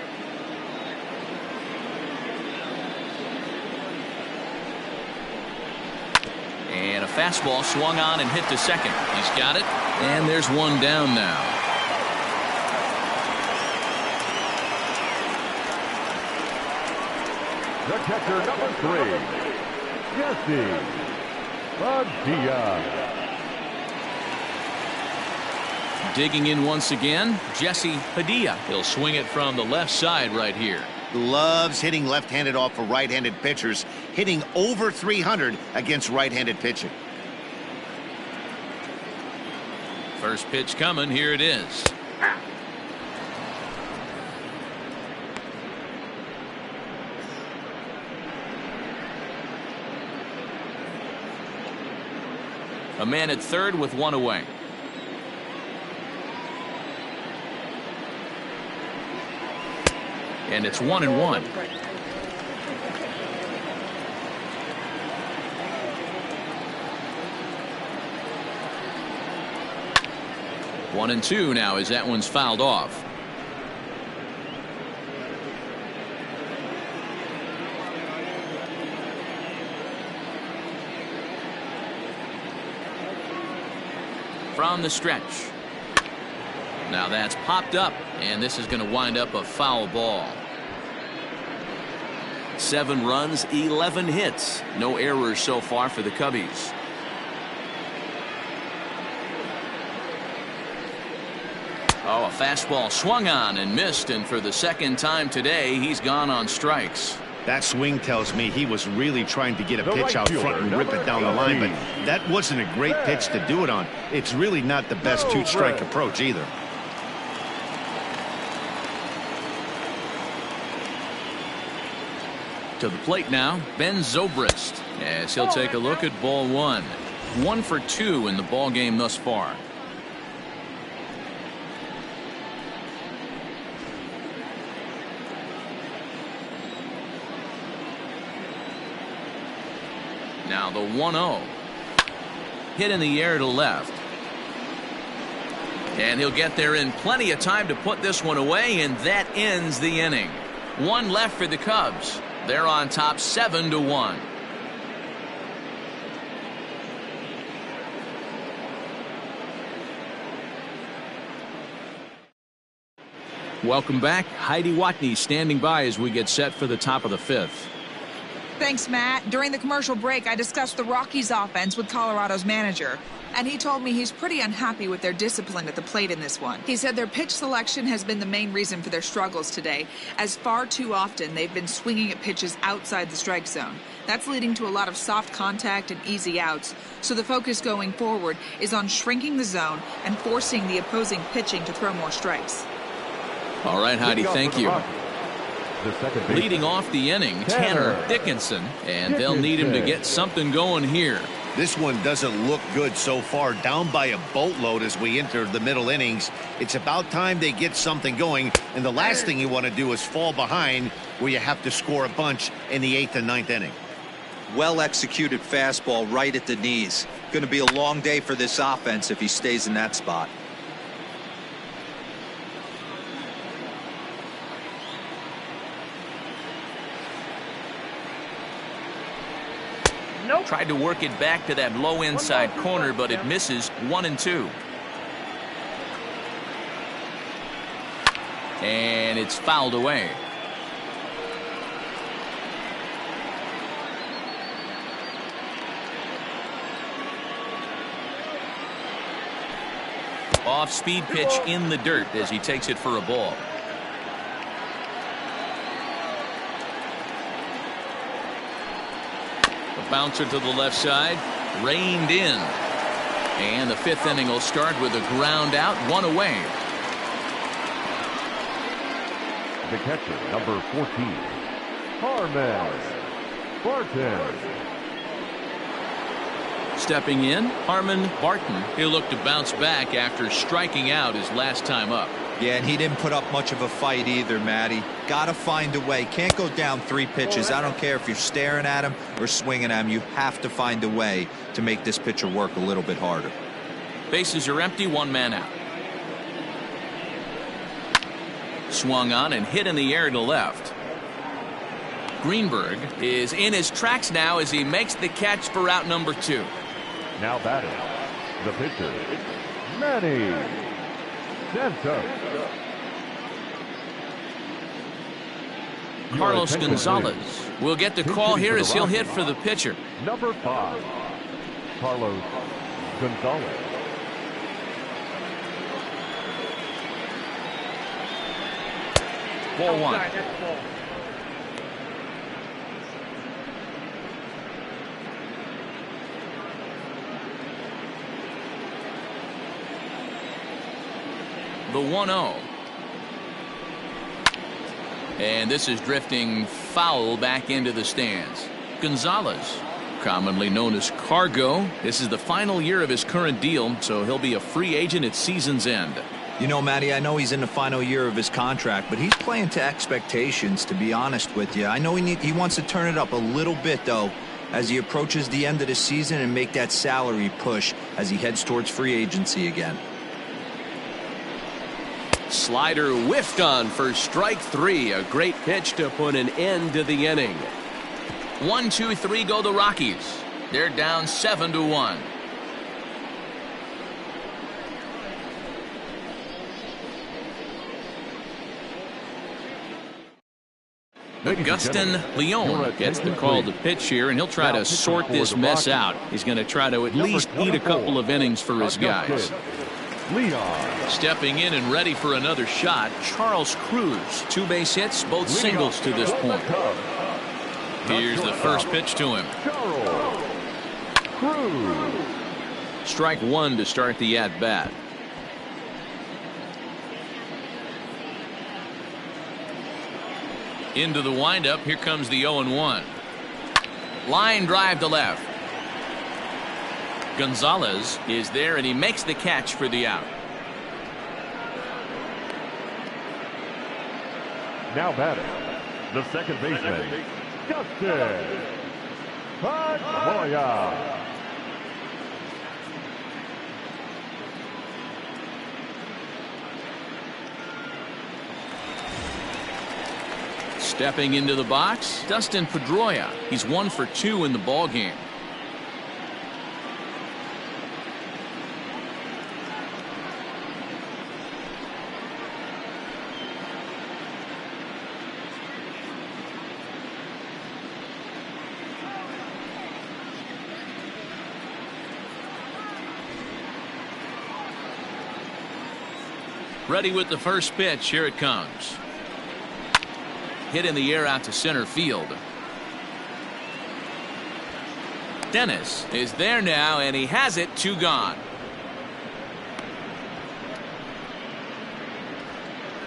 And a fastball swung on and hit to second. He's got it, and there's one down now. The catcher, number 3, Jesse Padilla. Digging in once again, Jesse Padilla. He'll swing it from the left side right here. Loves hitting left-handed off for right-handed pitchers, hitting over 300 against right-handed pitching. First pitch coming. Here it is. A man at third with one away. And it's 1-1. One and two now as that one's fouled off. From the stretch. Now that's popped up, and this is going to wind up a foul ball. 7 runs, 11 hits. No errors so far for the Cubbies. Oh, a fastball swung on and missed, and for the second time today, he's gone on strikes. That swing tells me he was really trying to get a pitch out front and rip it down the line, but that wasn't a great pitch to do it on. It's really not the best two-strike approach either. To the plate now, Ben Zobrist, as he'll take a look at ball one. 1 for 2 in the ball game thus far. Now the 1-0. Hit in the air to left. And he'll get there in plenty of time to put this one away, and that ends the inning. 1 left for the Cubs. They're on top 7-1. Welcome back. Heidi Watney standing by as we get set for the top of the 5th. Thanks, Matt. During the commercial break, I discussed the Rockies offense with Colorado's manager, and he told me he's pretty unhappy with their discipline at the plate in this one. He said their pitch selection has been the main reason for their struggles today, as far too often they've been swinging at pitches outside the strike zone. That's leading to a lot of soft contact and easy outs, so the focus going forward is on shrinking the zone and forcing the opposing pitching to throw more strikes. All right, Heidi, thank you. Leading off the inning, Tanner Dickinson, and they'll need him to get something going here. This one doesn't look good so far, down by a boatload as we enter the middle innings. It's about time they get something going, and the last thing you want to do is fall behind where you have to score a bunch in the 8th and 9th inning. Well executed fastball right at the knees. Going to be a long day for this offense if he stays in that spot. Tried to work it back to that low inside corner, but it misses. 1-2. And it's fouled away. Off-speed pitch in the dirt as he takes it for a ball. Bouncer to the left side, reined in, and the 5th inning will start with a ground out, 1 away. The catcher, number 14, Harman Barton. Stepping in, Harman Barton. He'll look to bounce back after striking out his last time up. Yeah, and he didn't put up much of a fight either, Matty. Got to find a way. Can't go down 3 pitches. I don't care if you're staring at him or swinging at him. You have to find a way to make this pitcher work a little bit harder. Bases are empty, 1 man out. Swung on and hit in the air to left. Greenberg is in his tracks now as he makes the catch for out number 2. Now batting, the pitcher, Manny Santos. Carlos Gonzalez will get the call here as he'll hit for the pitcher. Number 5, Carlos Gonzalez. Ball 1. the 1-0. And this is drifting foul back into the stands. Gonzalez, commonly known as Cargo. This is the final year of his current deal, so he'll be a free agent at season's end. You know, Matty, I know he's in the final year of his contract, but he's playing to expectations, to be honest with you. I know he wants to turn it up a little bit, though, as he approaches the end of the season and make that salary push as he heads towards free agency again. Slider whiffed on for strike 3. A great pitch to put an end to the inning. 1-2-3 go the Rockies. They're down 7-1. Augustin Leon gets the call to pitch here, and he'll try to sort this mess out. He's going to try to at least eat a couple of innings for his guys. Stepping in and ready for another shot, Charles Cruz. 2 base hits, both singles to this point. Here's the first pitch to him. Strike 1 to start the at-bat. Into the windup. Here comes the 0-1. Line drive to left. Gonzalez is there, and he makes the catch for the out. Now batting, the second baseman, Dustin Pedroia. Stepping into the box, Dustin Pedroia. He's 1 for 2 in the ball game. Ready with the first pitch. Here it comes. Hit in the air out to center field. Dennis is there now, and he has it. 2 gone.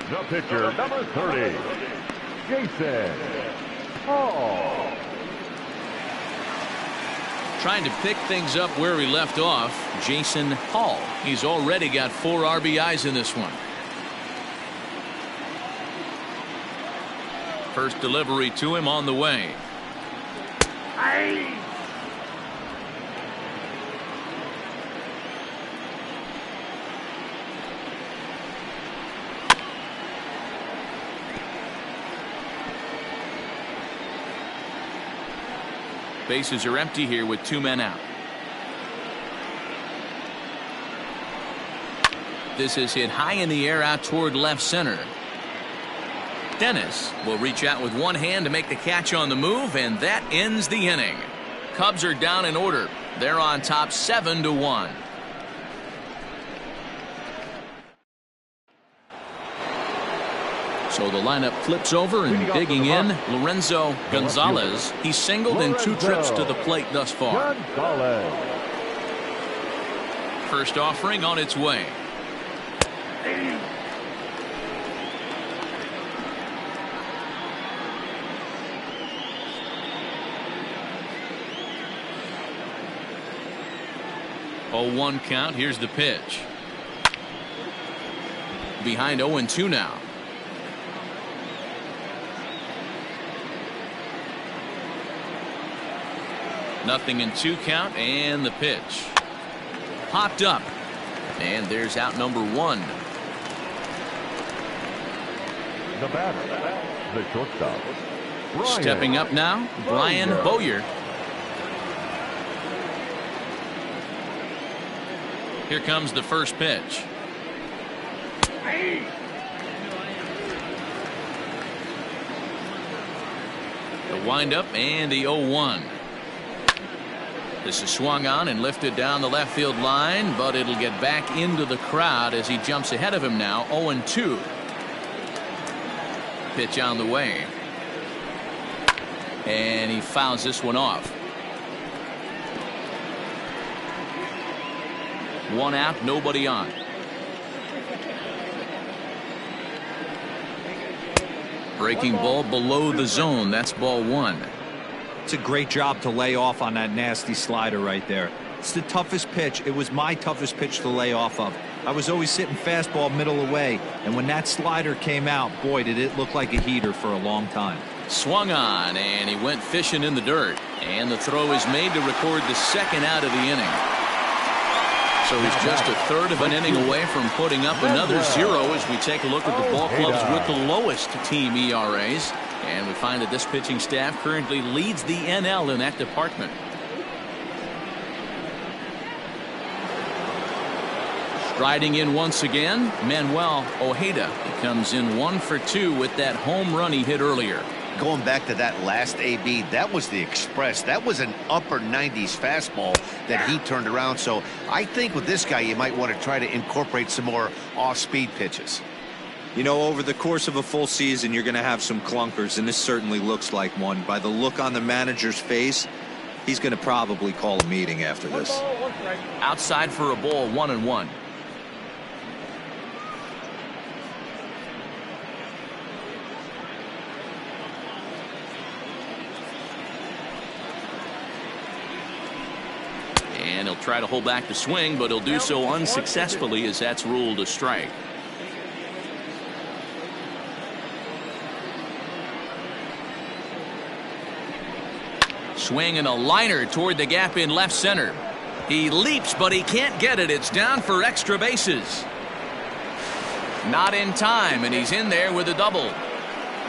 The pitcher, number 30, Jason Hall. Trying to pick things up where he left off, Jason Hall. He's already got 4 RBIs in this one. First delivery to him on the way. Bases are empty here with 2 men out. This is hit high in the air out toward left center. Dennis will reach out with one hand to make the catch on the move, and that ends the inning. Cubs are down in order. They're on top 7-1. So the lineup flips over, and digging in, Lorenzo Gonzalez. He's singled in 2 trips to the plate thus far. First offering on its way. Oh, 1 count. Here's the pitch. Behind 0-2 now. Nothing in 2 count, and the pitch. Popped up. And there's out number 1. The batter, the shortstop, Brian. Stepping up now, Brian Bowyer. Here comes the first pitch. The windup and the 0-1. This is swung on and lifted down the left field line, but it'll get back into the crowd as he jumps ahead of him now. 0-2. Pitch on the way. And he fouls this one off. 1 out, nobody on. Breaking ball below the zone. That's ball one. It's a great job to lay off on that nasty slider right there. It's the toughest pitch. It was my toughest pitch to lay off of. I was always sitting fastball middle away, and when that slider came out, boy, did it look like a heater for a long time. Swung on, and he went fishing in the dirt. And the throw is made to record the second out of the inning. So he's just a third of an inning away from putting up another 0 as we take a look at the ball clubs with the lowest team ERAs. And we find that this pitching staff currently leads the NL in that department. Striding in once again, Manuel Ojeda. He comes in 1 for 2 with that home run he hit earlier. Going back to that last AB, that was the express. That was an upper 90s fastball that he turned around. So I think with this guy, you might want to try to incorporate some more off-speed pitches. You know, over the course of a full season, you're going to have some clunkers, and this certainly looks like one. By the look on the manager's face, he's going to probably call a meeting after this. Outside for a ball, 1-1. And he'll try to hold back the swing, but he'll do so unsuccessfully as that's ruled a strike. Swing and a liner toward the gap in left center. He leaps, but he can't get it. It's down for extra bases. Not in time, and he's in there with a double.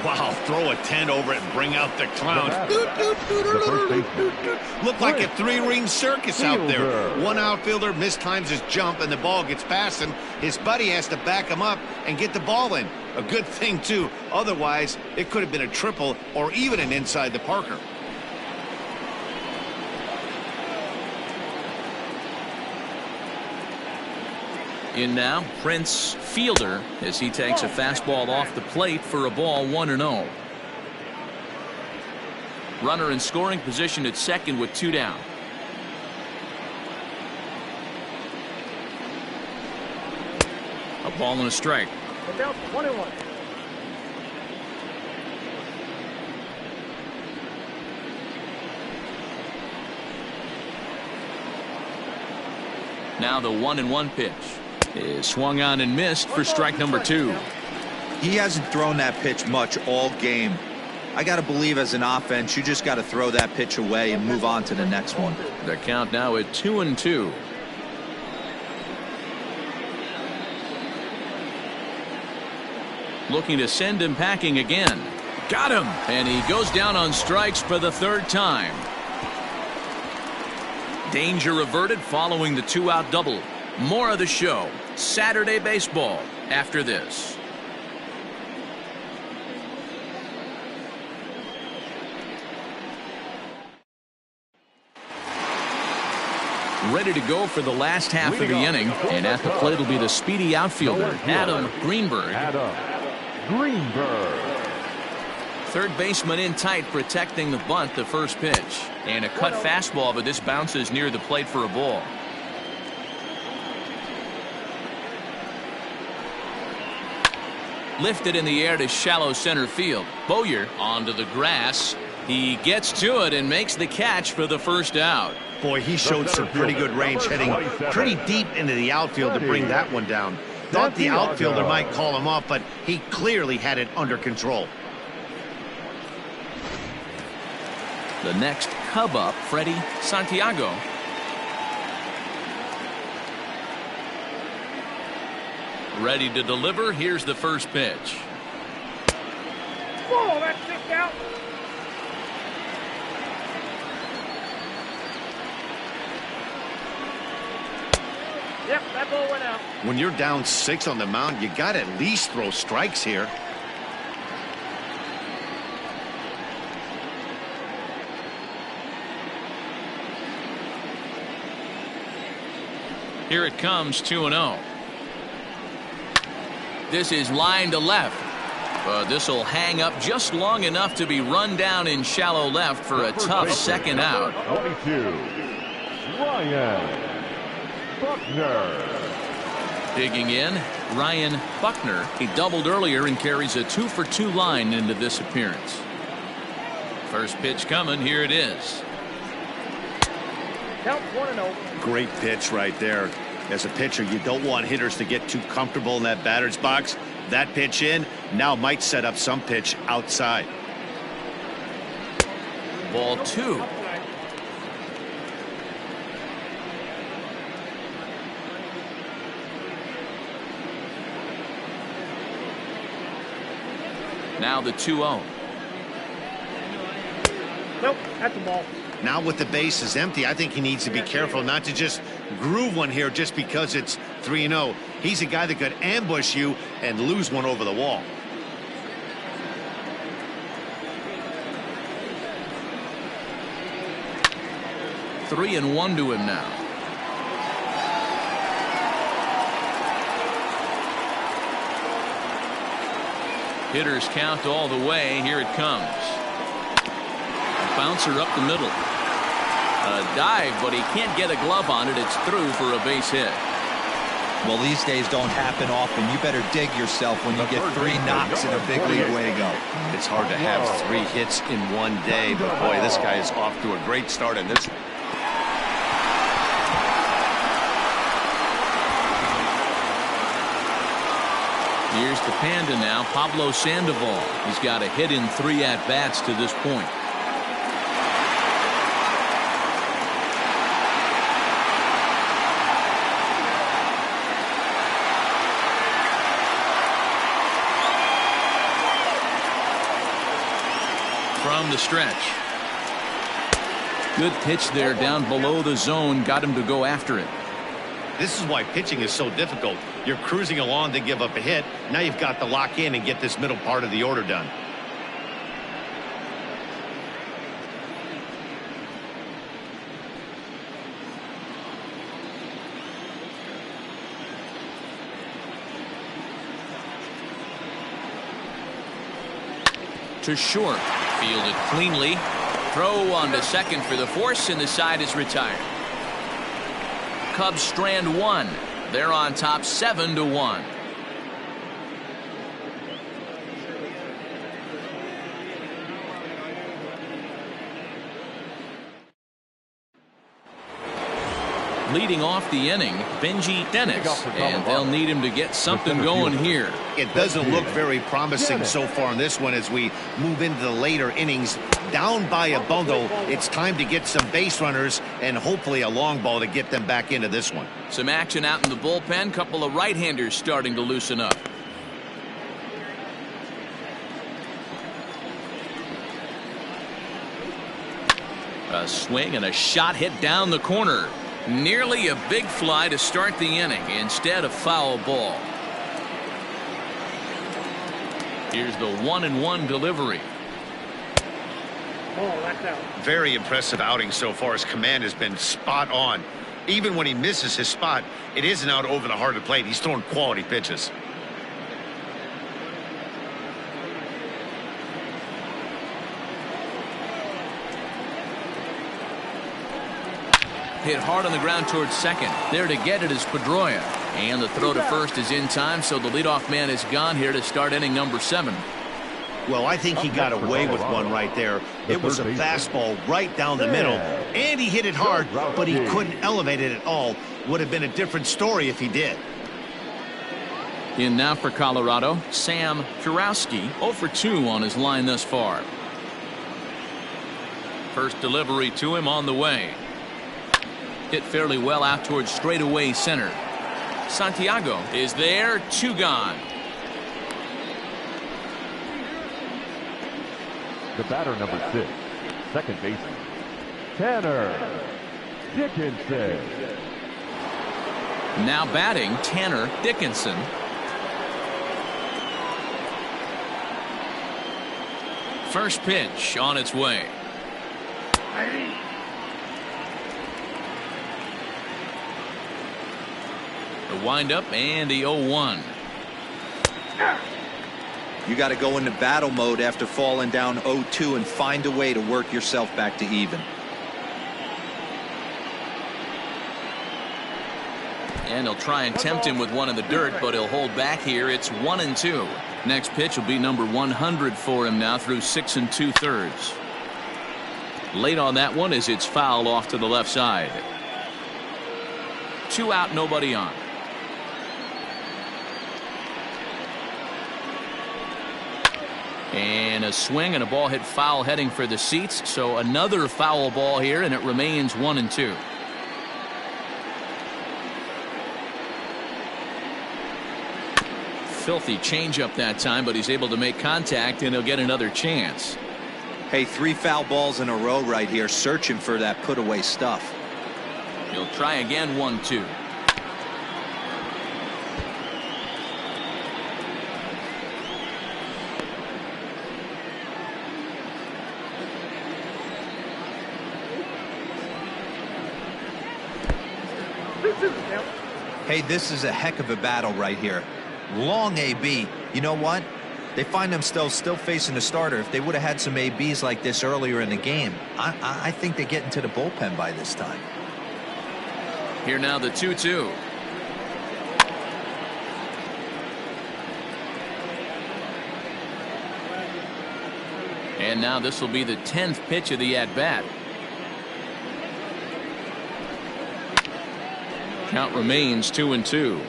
Wow, throw a 10 over it and bring out the clown. Look like a three-ring circus out there. One outfielder mistimes his jump and the ball gets past him. His buddy has to back him up and get the ball in. A good thing, too. Otherwise, it could have been a triple or even an inside the Parker. In now, Prince Fielder as he takes a fastball off the plate for a ball, 1-0. Runner in scoring position at second with 2 down. A ball and a strike. Look out, 1-1. Now the 1-1 pitch is swung on and missed for strike number 2. He hasn't thrown that pitch much all game. I got to believe as an offense, you just got to throw that pitch away and move on to the next one. The count now at 2-2. Looking to send him packing again. Got him, and he goes down on strikes for the 3rd time. Danger averted following the 2-out double. More of the show, Saturday baseball, after this. Ready to go for the last half of the inning, and at the plate will be the speedy outfielder, Adam Greenberg. Third baseman in tight, protecting the bunt, the first pitch. And a cut fastball, but this bounces near the plate for a ball. Lifted in the air to shallow center field. Bowyer onto the grass. He gets to it and makes the catch for the first out. Boy, he showed some pretty good range, heading pretty deep into the outfield to bring that one down. Thought the outfielder might call him off, but he clearly had it under control. The next Cub up, Freddie Santiago. Ready to deliver. Here's the first pitch. Whoa, that's kicked out. Yep, that ball went out. When you're down 6 on the mound, you got to at least throw strikes here. Here it comes, 2-0. This is line to left. This will hang up just long enough to be run down in shallow left for a tough second out. 22, Ryan Buckner. Digging in, Ryan Buckner. He doubled earlier and carries a 2-for-2 line into this appearance. First pitch coming. Here it is. Count 1-0. Great pitch right there. As a pitcher, you don't want hitters to get too comfortable in that batter's box. That pitch in now might set up some pitch outside. Ball 2. Now the 2-0. Nope, that's a ball. Now with the bases empty, I think he needs to be careful not to just groove one here just because it's 3-0. He's a guy that could ambush you and lose one over the wall. Three and 1 to him now. Hitters count all the way. Here it comes. A bouncer up the middle. A dive, but he can't get a glove on it. It's through for a base hit. Well, these days don't happen often. You better dig yourself when you get 3 knocks in a big league. Way to go. It's hard to have 3 hits in one day, but boy, this guy is off to a great start in this. Here's the Panda now, Pablo Sandoval. He's got a hit in 3 at-bats to this point. From the stretch. Good pitch there down below the zone. Got him to go after it. This is why pitching is so difficult. You're cruising along to give up a hit. Now you've got to lock in and get this middle part of the order done. To short. Fielded cleanly. Throw on to second for the force, and the side is retired. Cubs strand 1. They're on top 7-1. Leading off the inning, Benji Dennis, and they'll need him to get something going here. It doesn't look very promising so far in this one as we move into the later innings. Down by a bundle, it's time to get some base runners and hopefully a long ball to get them back into this one. Some action out in the bullpen. Couple of right-handers starting to loosen up. A swing and a shot hit down the corner. Nearly a big fly to start the inning. Instead, a foul ball. Here's the 1-1 delivery. Oh, that's out. Very impressive outing so far. His command has been spot on. Even when he misses his spot, it isn't out over the heart of the plate. He's throwing quality pitches. Hit hard on the ground towards second. There to get it is Pedroia. And the throw to first is in time, so the leadoff man is gone here to start inning number 7. Well, I think he got away with one right there. It was a fastball right down the middle, and he hit it hard, but he couldn't elevate it at all. Would have been a different story if he did. In now for Colorado, Sam Kurowski, 0 for 2 on his line thus far. First delivery to him on the way. Hit fairly well out towards straightaway center. Santiago is there, 2 gone. The batter number 6, second baseman, Tanner Dickinson. Now batting, Tanner Dickinson. First pitch on its way. The windup and the 0-1. You got to go into battle mode after falling down 0-2 and find a way to work yourself back to even. And he'll try and tempt him with one in the dirt, but he'll hold back here. It's 1-2. Next pitch will be number 100 for him now through 6 2/3. Late on that one as it's fouled off to the left side. 2 out, nobody on. And a swing and a ball hit foul heading for the seats. So another foul ball here, and it remains 1-2. Filthy changeup that time, but he's able to make contact, and he'll get another chance. Hey, 3 foul balls in a row right here, searching for that put away stuff. He'll try again. 1-2. Hey, this is a heck of a battle right here. Long AB. You know what? They find themselves still facing the starter. If they would have had some ABs like this earlier in the game, I think they get into the bullpen by this time. Here now the 2-2. And now this will be the 10th pitch of the at-bat. Count remains 2-2.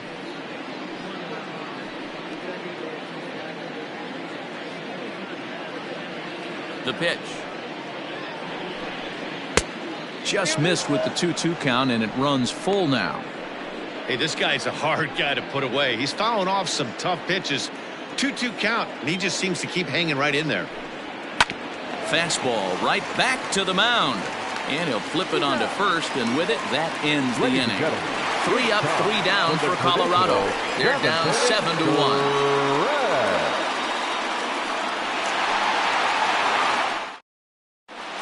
The pitch. Just missed with the 2-2 count, and it runs full now. Hey, this guy's a hard guy to put away. He's fouling off some tough pitches. 2-2 count, and he just seems to keep hanging right in there. Fastball right back to the mound. And he'll flip it onto first, and with it, that ends the inning. 3 up, 3 down for Colorado. They're down 7-1.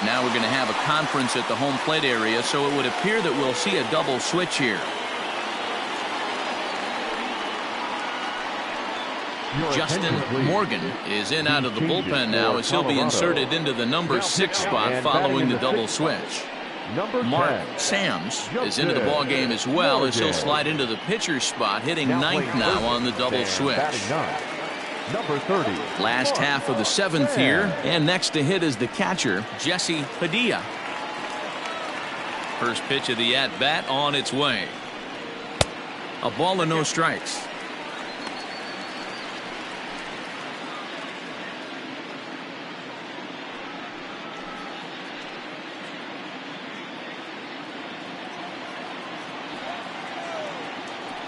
Now we're going to have a conference at the home plate area, so it would appear that we'll see a double switch here. Justin Morgan is in out of the bullpen now as he'll be inserted into the number 6 spot following the double switch. Mark Sams is into the ball game as well as he'll slide into the pitcher's spot, hitting 9th now on the double switch. Number 30. Last half of the 7th here, and next to hit is the catcher, Jesse Padilla. First pitch of the at-bat on its way. A ball and no strikes.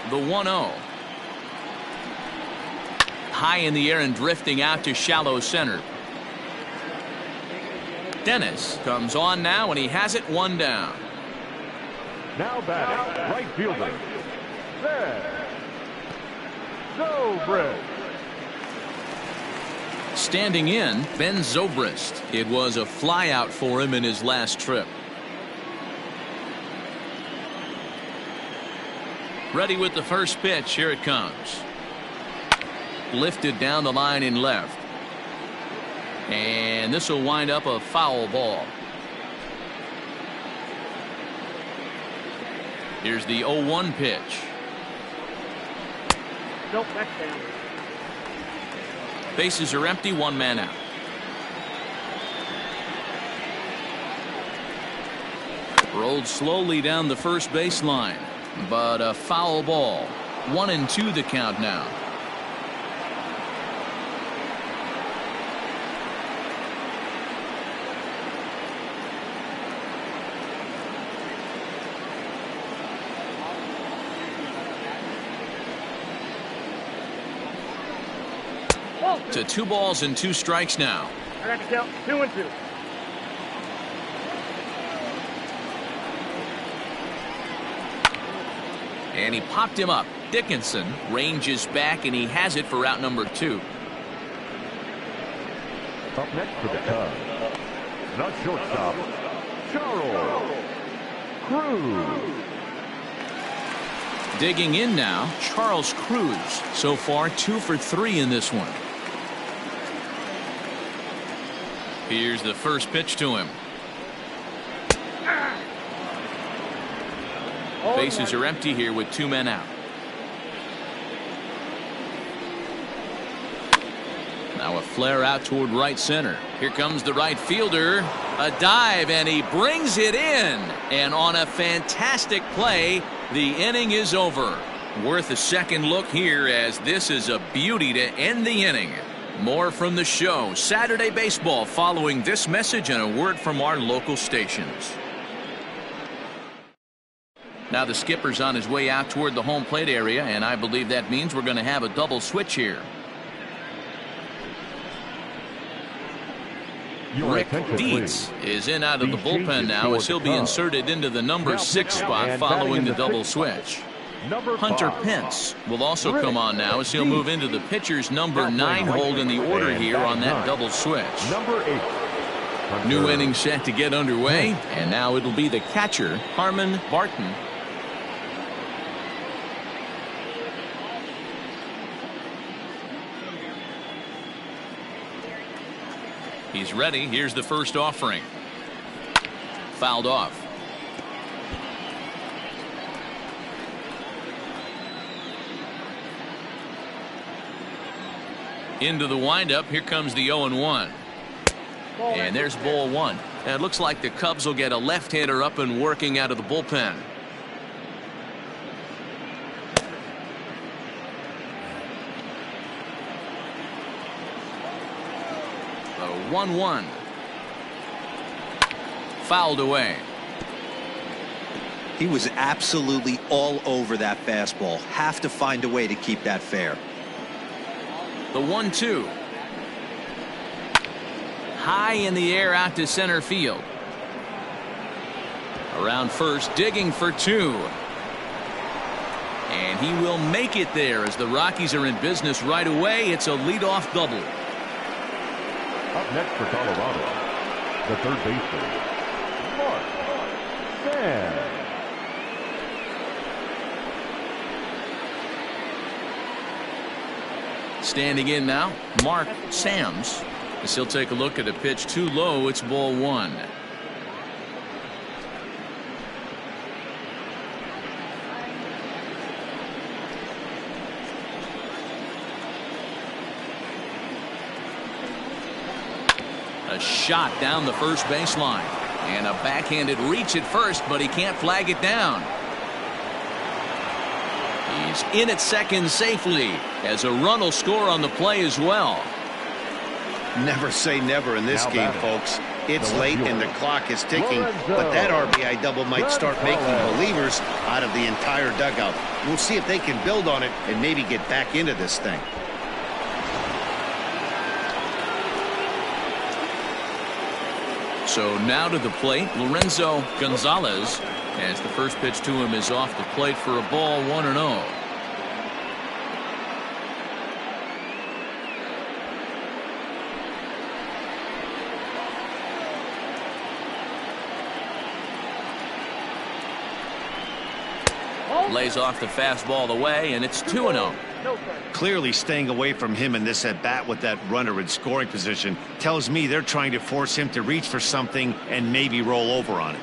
The 1-0. High in the air and drifting out to shallow center. Dennis comes on now, and he has it 1 down. Now batting, right fielder. There. Zobrist. Standing in, Ben Zobrist. It was a flyout for him in his last trip. Ready with the first pitch. Here it comes. Lifted down the line in left. And this will wind up a foul ball. Here's the 0-1 pitch. Nope, that's down. Bases are empty, 1 man out. Rolled slowly down the first baseline, but a foul ball. 1-2 the count now. To 2 balls and 2 strikes now. I got to count 2-2. And he popped him up. Dickinson ranges back, and he has it for out number 2. Up next for the Cubs, the shortstop, Charles Cruz. Digging in now, Charles Cruz. So far 2 for 3 in this one. Here's the first pitch to him. Bases are empty here with 2 men out. Now a flare out toward right center. Here comes the right fielder. A dive, and he brings it in. And on a fantastic play, the inning is over. Worth a second look here, as this is a beauty to end the inning. More from the show, Saturday Baseball, following this message and a word from our local stations. Now the skipper's on his way out toward the home plate area, and I believe that means we're going to have a double switch here. Rick Dietz is in out of the bullpen now, as he'll be inserted into the number 6 spot following the double switch. Hunter Pence will also come on now, as he'll move into the pitcher's number 9 hold in the order here on that double switch. Number 8. New inning set to get underway, and now it'll be the catcher, Harmon Barton. He's ready. Here's the first offering. Fouled off. Into the windup. Here comes the 0-1. And there's ball 1. And it looks like the Cubs will get a left-hander up and working out of the bullpen. The 1-1. Fouled away. He was absolutely all over that fastball. Have to find a way to keep that fair. The 1-2. High in the air out to center field. Around first, digging for 2. And he will make it there, as the Rockies are in business right away. It's a leadoff double. Up next for Colorado, the third baseman, Mark Sam. Standing in now, Mark Sams, as he'll take a look at a pitch too low. It's ball 1. A shot down the first baseline, and a backhanded reach at first, but he can't flag it down. He's in at second safely, as a run will score on the play as well. Never say never in this game, folks. It's late and the clock is ticking, but that RBI double might start making believers out of the entire dugout. We'll see if they can build on it and maybe get back into this thing. So now to the plate, Lorenzo Gonzalez, as the first pitch to him is off the plate for a ball, 1-0. Lays off the fastball away, and it's 2-0. Clearly staying away from him in this at-bat with that runner in scoring position tells me they're trying to force him to reach for something and maybe roll over on it.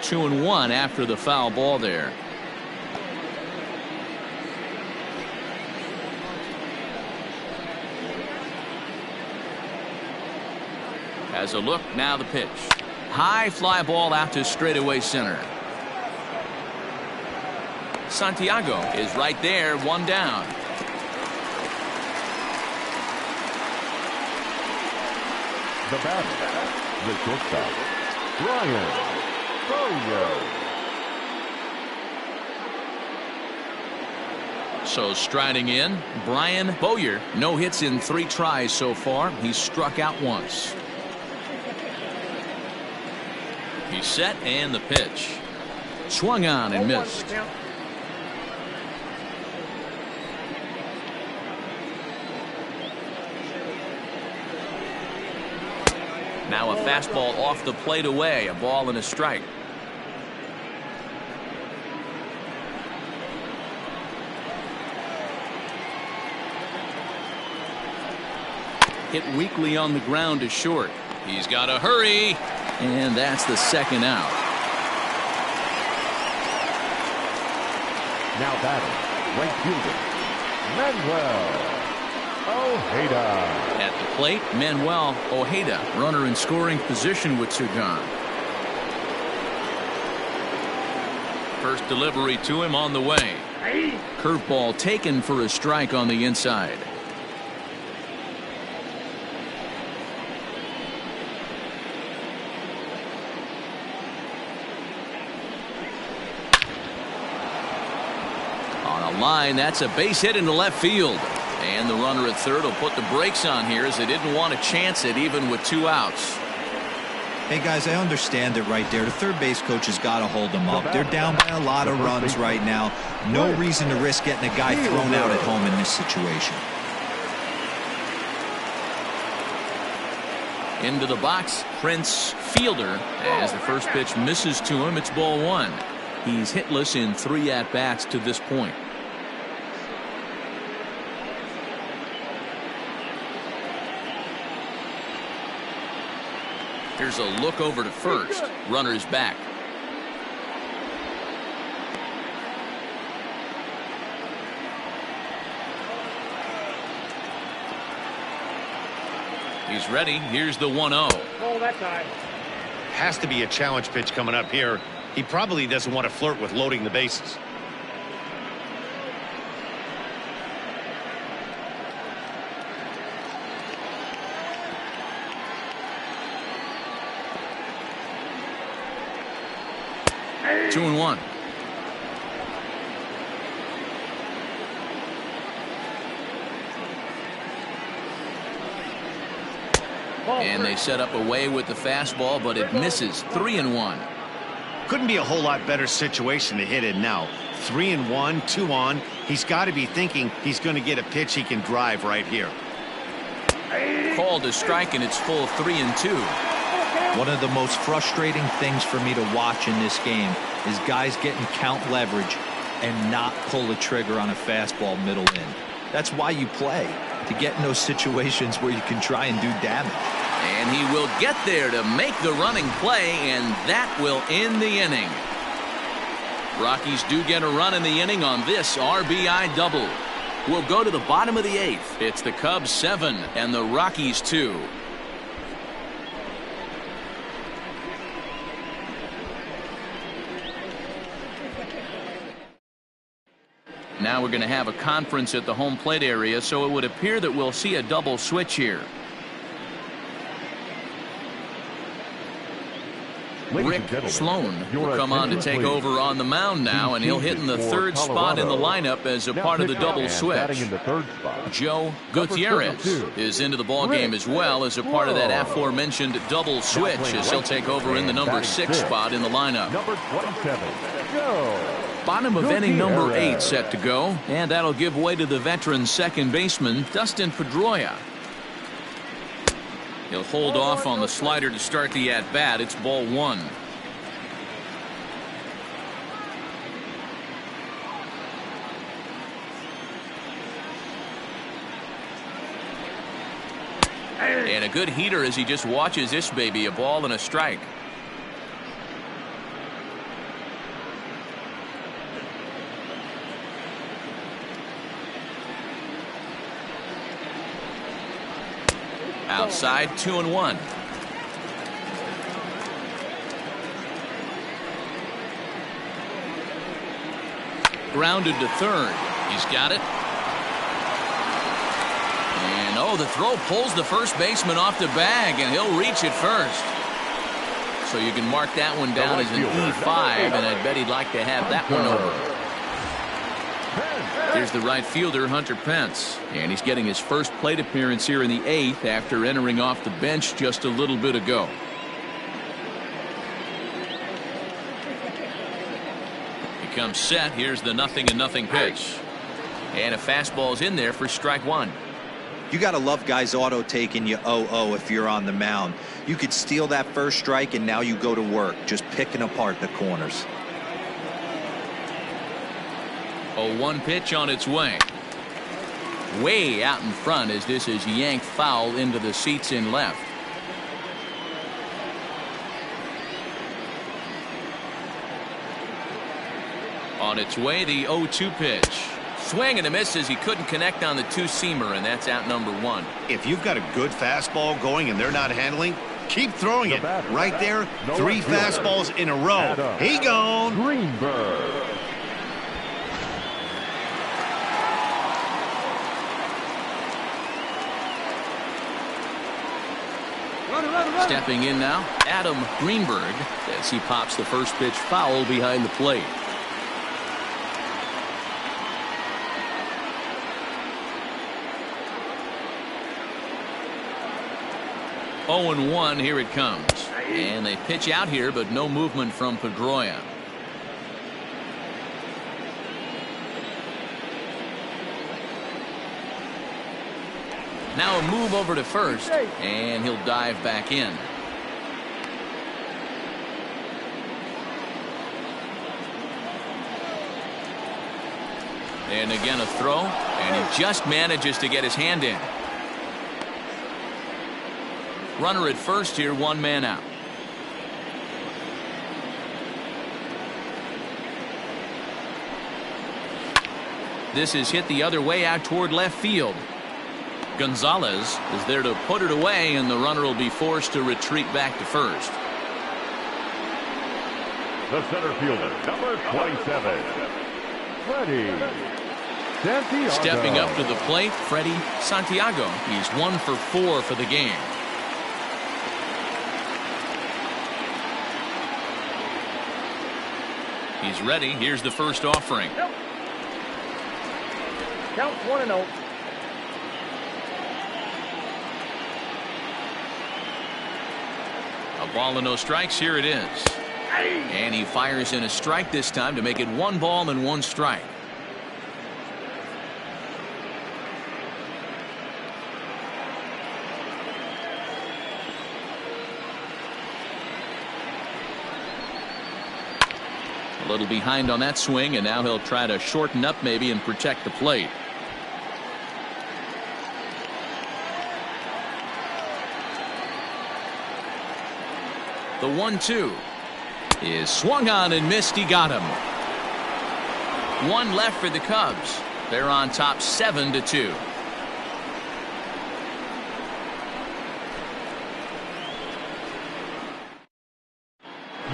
Two and 1 after the foul ball there. Has a look, now the pitch. High fly ball out to straightaway center. Santiago is right there, 1 down. The batter, the shortstop, Brian Bowyer. So striding in, Brian Bowyer. No hits in 3 tries so far. He's struck out once. He's set, and the pitch. Swung on and missed. Now a fastball off the plate away. A ball and a strike. Hit weakly on the ground to short. He's got to hurry. And that's the second out. Now batting, right fielder, Manuel Ojeda. At the plate, Manuel Ojeda, runner in scoring position with two gone. First delivery to him on the way. Curveball taken for a strike on the inside. On a line, that's a base hit into left field. And the runner at third will put the brakes on here as they didn't want to chance it even with two outs. Hey guys, I understand it right there. The third base coach has got to hold them up. They're down by a lot of runs right now. No reason to risk getting a guy thrown out at home in this situation. Into the box, Prince Fielder, as the first pitch misses to him. It's ball one. He's hitless in 3 at-bats to this point. Here's a look over to first. Runner's back. He's ready. Here's the 1-0. Oh, that time. Has to be a challenge pitch coming up here. He probably doesn't want to flirt with loading the bases. Hey. 2-1. And they set up away with the fastball, but it misses. 3-1. Couldn't be a whole lot better situation to hit in now. 3-1, 2 on. He's got to be thinking he's going to get a pitch he can drive right here. Called a strike, and it's full 3-2. One of the most frustrating things for me to watch in this game is guys getting count leverage and not pull the trigger on a fastball middle in. That's why you play, to get in those situations where you can try and do damage. And he will get there to make the running play, and that will end the inning. Rockies do get a run in the inning on this RBI double. We'll go to the bottom of the 8th. It's the Cubs 7 and the Rockies 2. Now we're going to have a conference at the home plate area, so it would appear that we'll see a double switch here. Rick Sloan will come on to take over on the mound now, and he'll hit in the 3rd spot in the lineup as a part of the double switch. Joe Gutierrez is into the ballgame as well as a part of that aforementioned double switch, as he'll take over in the number 6 spot in the lineup. Number 27, Joe. Bottom of inning number 8 set to go, and that'll give way to the veteran second baseman Dustin Pedroia. He'll hold off on the slider to start the at-bat. It's ball 1. And a good heater as he just watches this baby, a ball and a strike. Outside, 2-1. Grounded to third. He's got it. And the throw pulls the first baseman off the bag, and he'll reach it first. So you can mark that one down as an E5, and I bet he'd like to have that one over. There's the right fielder, Hunter Pence, and he's getting his first plate appearance here in the 8th after entering off the bench just a little bit ago. He comes set. Here's the 0-0 pitch. And a fastball's in there for strike 1. You got to love guys auto taking you 0-0 if you're on the mound. You could steal that first strike, and now you go to work, just picking apart the corners. 0-1 pitch on its way. Way out in front as this is yanked foul into the seats in left. On its way, the 0-2 pitch. Swing and a miss as he couldn't connect on the two-seamer, and that's out number one. If you've got a good fastball going and they're not handling, keep throwing it. Right there, 3 fastballs in a row. He gone. Greenberg. Stepping in now, Adam Greenberg, as he pops the first pitch foul behind the plate. Oh and 1, here it comes. And they pitch out here, but no movement from Pedroia. Now a move over to first, and he'll dive back in. And again a throw, and he just manages to get his hand in. Runner at first here, 1 man out. This is hit the other way out toward left field. Gonzalez is there to put it away, and the runner will be forced to retreat back to first. The center fielder, number 27, Freddie Santiago. Stepping up to the plate, Freddie Santiago. He's 1 for 4 for the game. He's ready. Here's the first offering. Count 1-0. A ball and no strikes. Here it is. And he fires in a strike this time to make it 1 ball and 1 strike. A little behind on that swing, and now he'll try to shorten up maybe and protect the plate. The 1-2 is swung on and missed. He got him. 1 left for the Cubs. They're on top 7-2.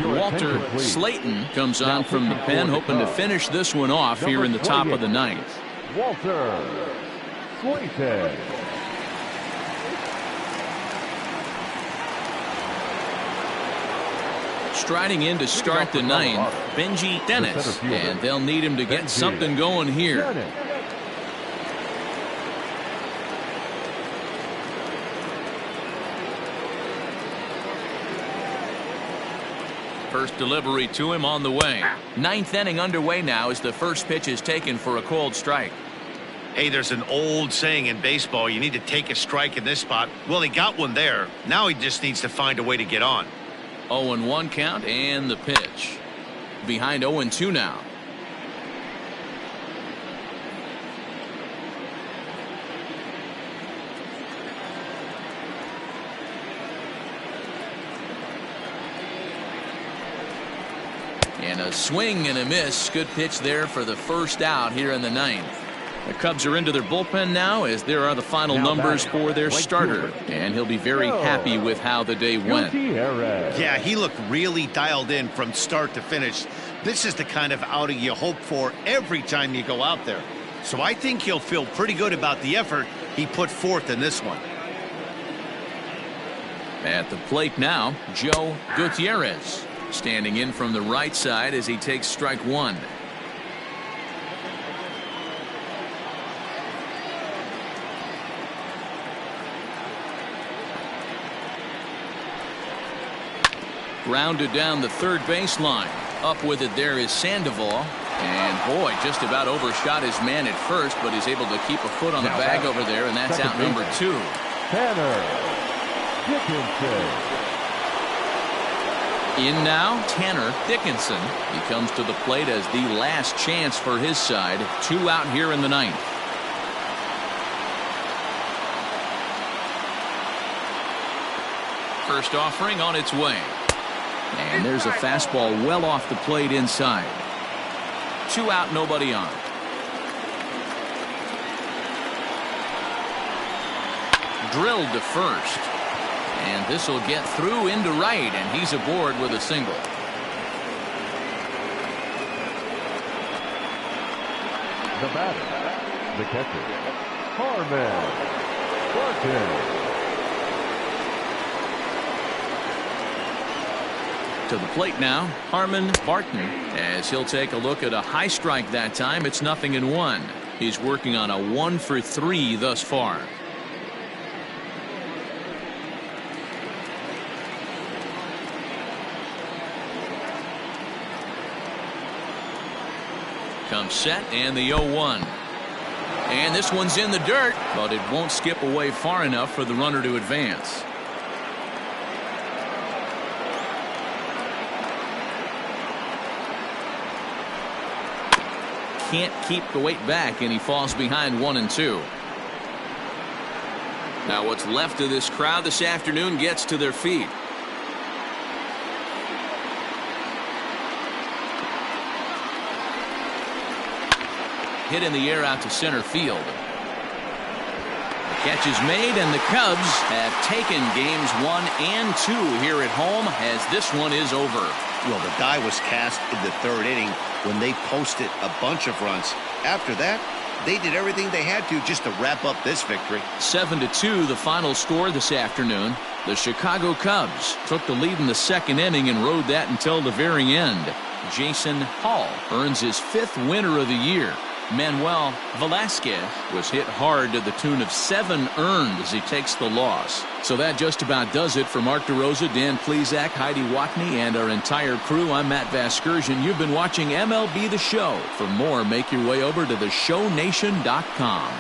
Walter Slayton comes on from the pen, hoping to finish this one off here in the top of the 9th. Walter Slayton. Striding in to start the 9th, Benji Dennis, and they'll need him to get something going here. First delivery to him on the way. 9th inning underway now as the first pitch is taken for a called strike. Hey, there's an old saying in baseball, you need to take a strike in this spot. Well, he got one there. Now he just needs to find a way to get on. 0-1 count, and the pitch. Behind 0-2 now. And a swing and a miss. Good pitch there for the first out here in the 9th. The Cubs are into their bullpen now, as there are the final numbers for their starter, and he'll be very happy with how the day went. Yeah, he looked really dialed in from start to finish. This is the kind of outing you hope for every time you go out there. So I think he'll feel pretty good about the effort he put forth in this one. At the plate now, Joe Gutierrez, standing in from the right side as he takes strike 1. Grounded down the third baseline. Up with it there is Sandoval. And boy, just about overshot his man at first, but he's able to keep a foot on the bag over there, and that's out number 2. Tanner Dickinson. In now, Tanner Dickinson. He comes to the plate as the last chance for his side. 2 out here in the 9th. First offering on its way. And there's a fastball well off the plate inside. 2 out, nobody on. Drilled to first. And this will get through into right, and he's aboard with a single. The batter, the catcher, Harman Barton. To the plate now, Harman Barton, as he'll take a look at a high strike that time. It's 0-1. He's working on a 1-for-3 thus far. Comes set and the 0-1. And this one's in the dirt, but it won't skip away far enough for the runner to advance. Can't keep the weight back, and he falls behind 1-2. Now what's left of this crowd this afternoon gets to their feet. Hit in the air out to center field. The catch is made, and the Cubs have taken games 1 and 2 here at home, as this one is over. Well, the die was cast in the 3rd inning when they posted a bunch of runs. After that, they did everything they had to just to wrap up this victory. 7-2 the final score this afternoon. The Chicago Cubs took the lead in the 2nd inning and rode that until the very end. Jason Hall earns his 5th winner of the year. Manuel Velasquez was hit hard to the tune of 7 earned as he takes the loss. So that just about does it for Mark DeRosa, Dan Plesac, Heidi Watney, and our entire crew. I'm Matt Vasgersian. You've been watching MLB The Show. For more, make your way over to theshownation.com.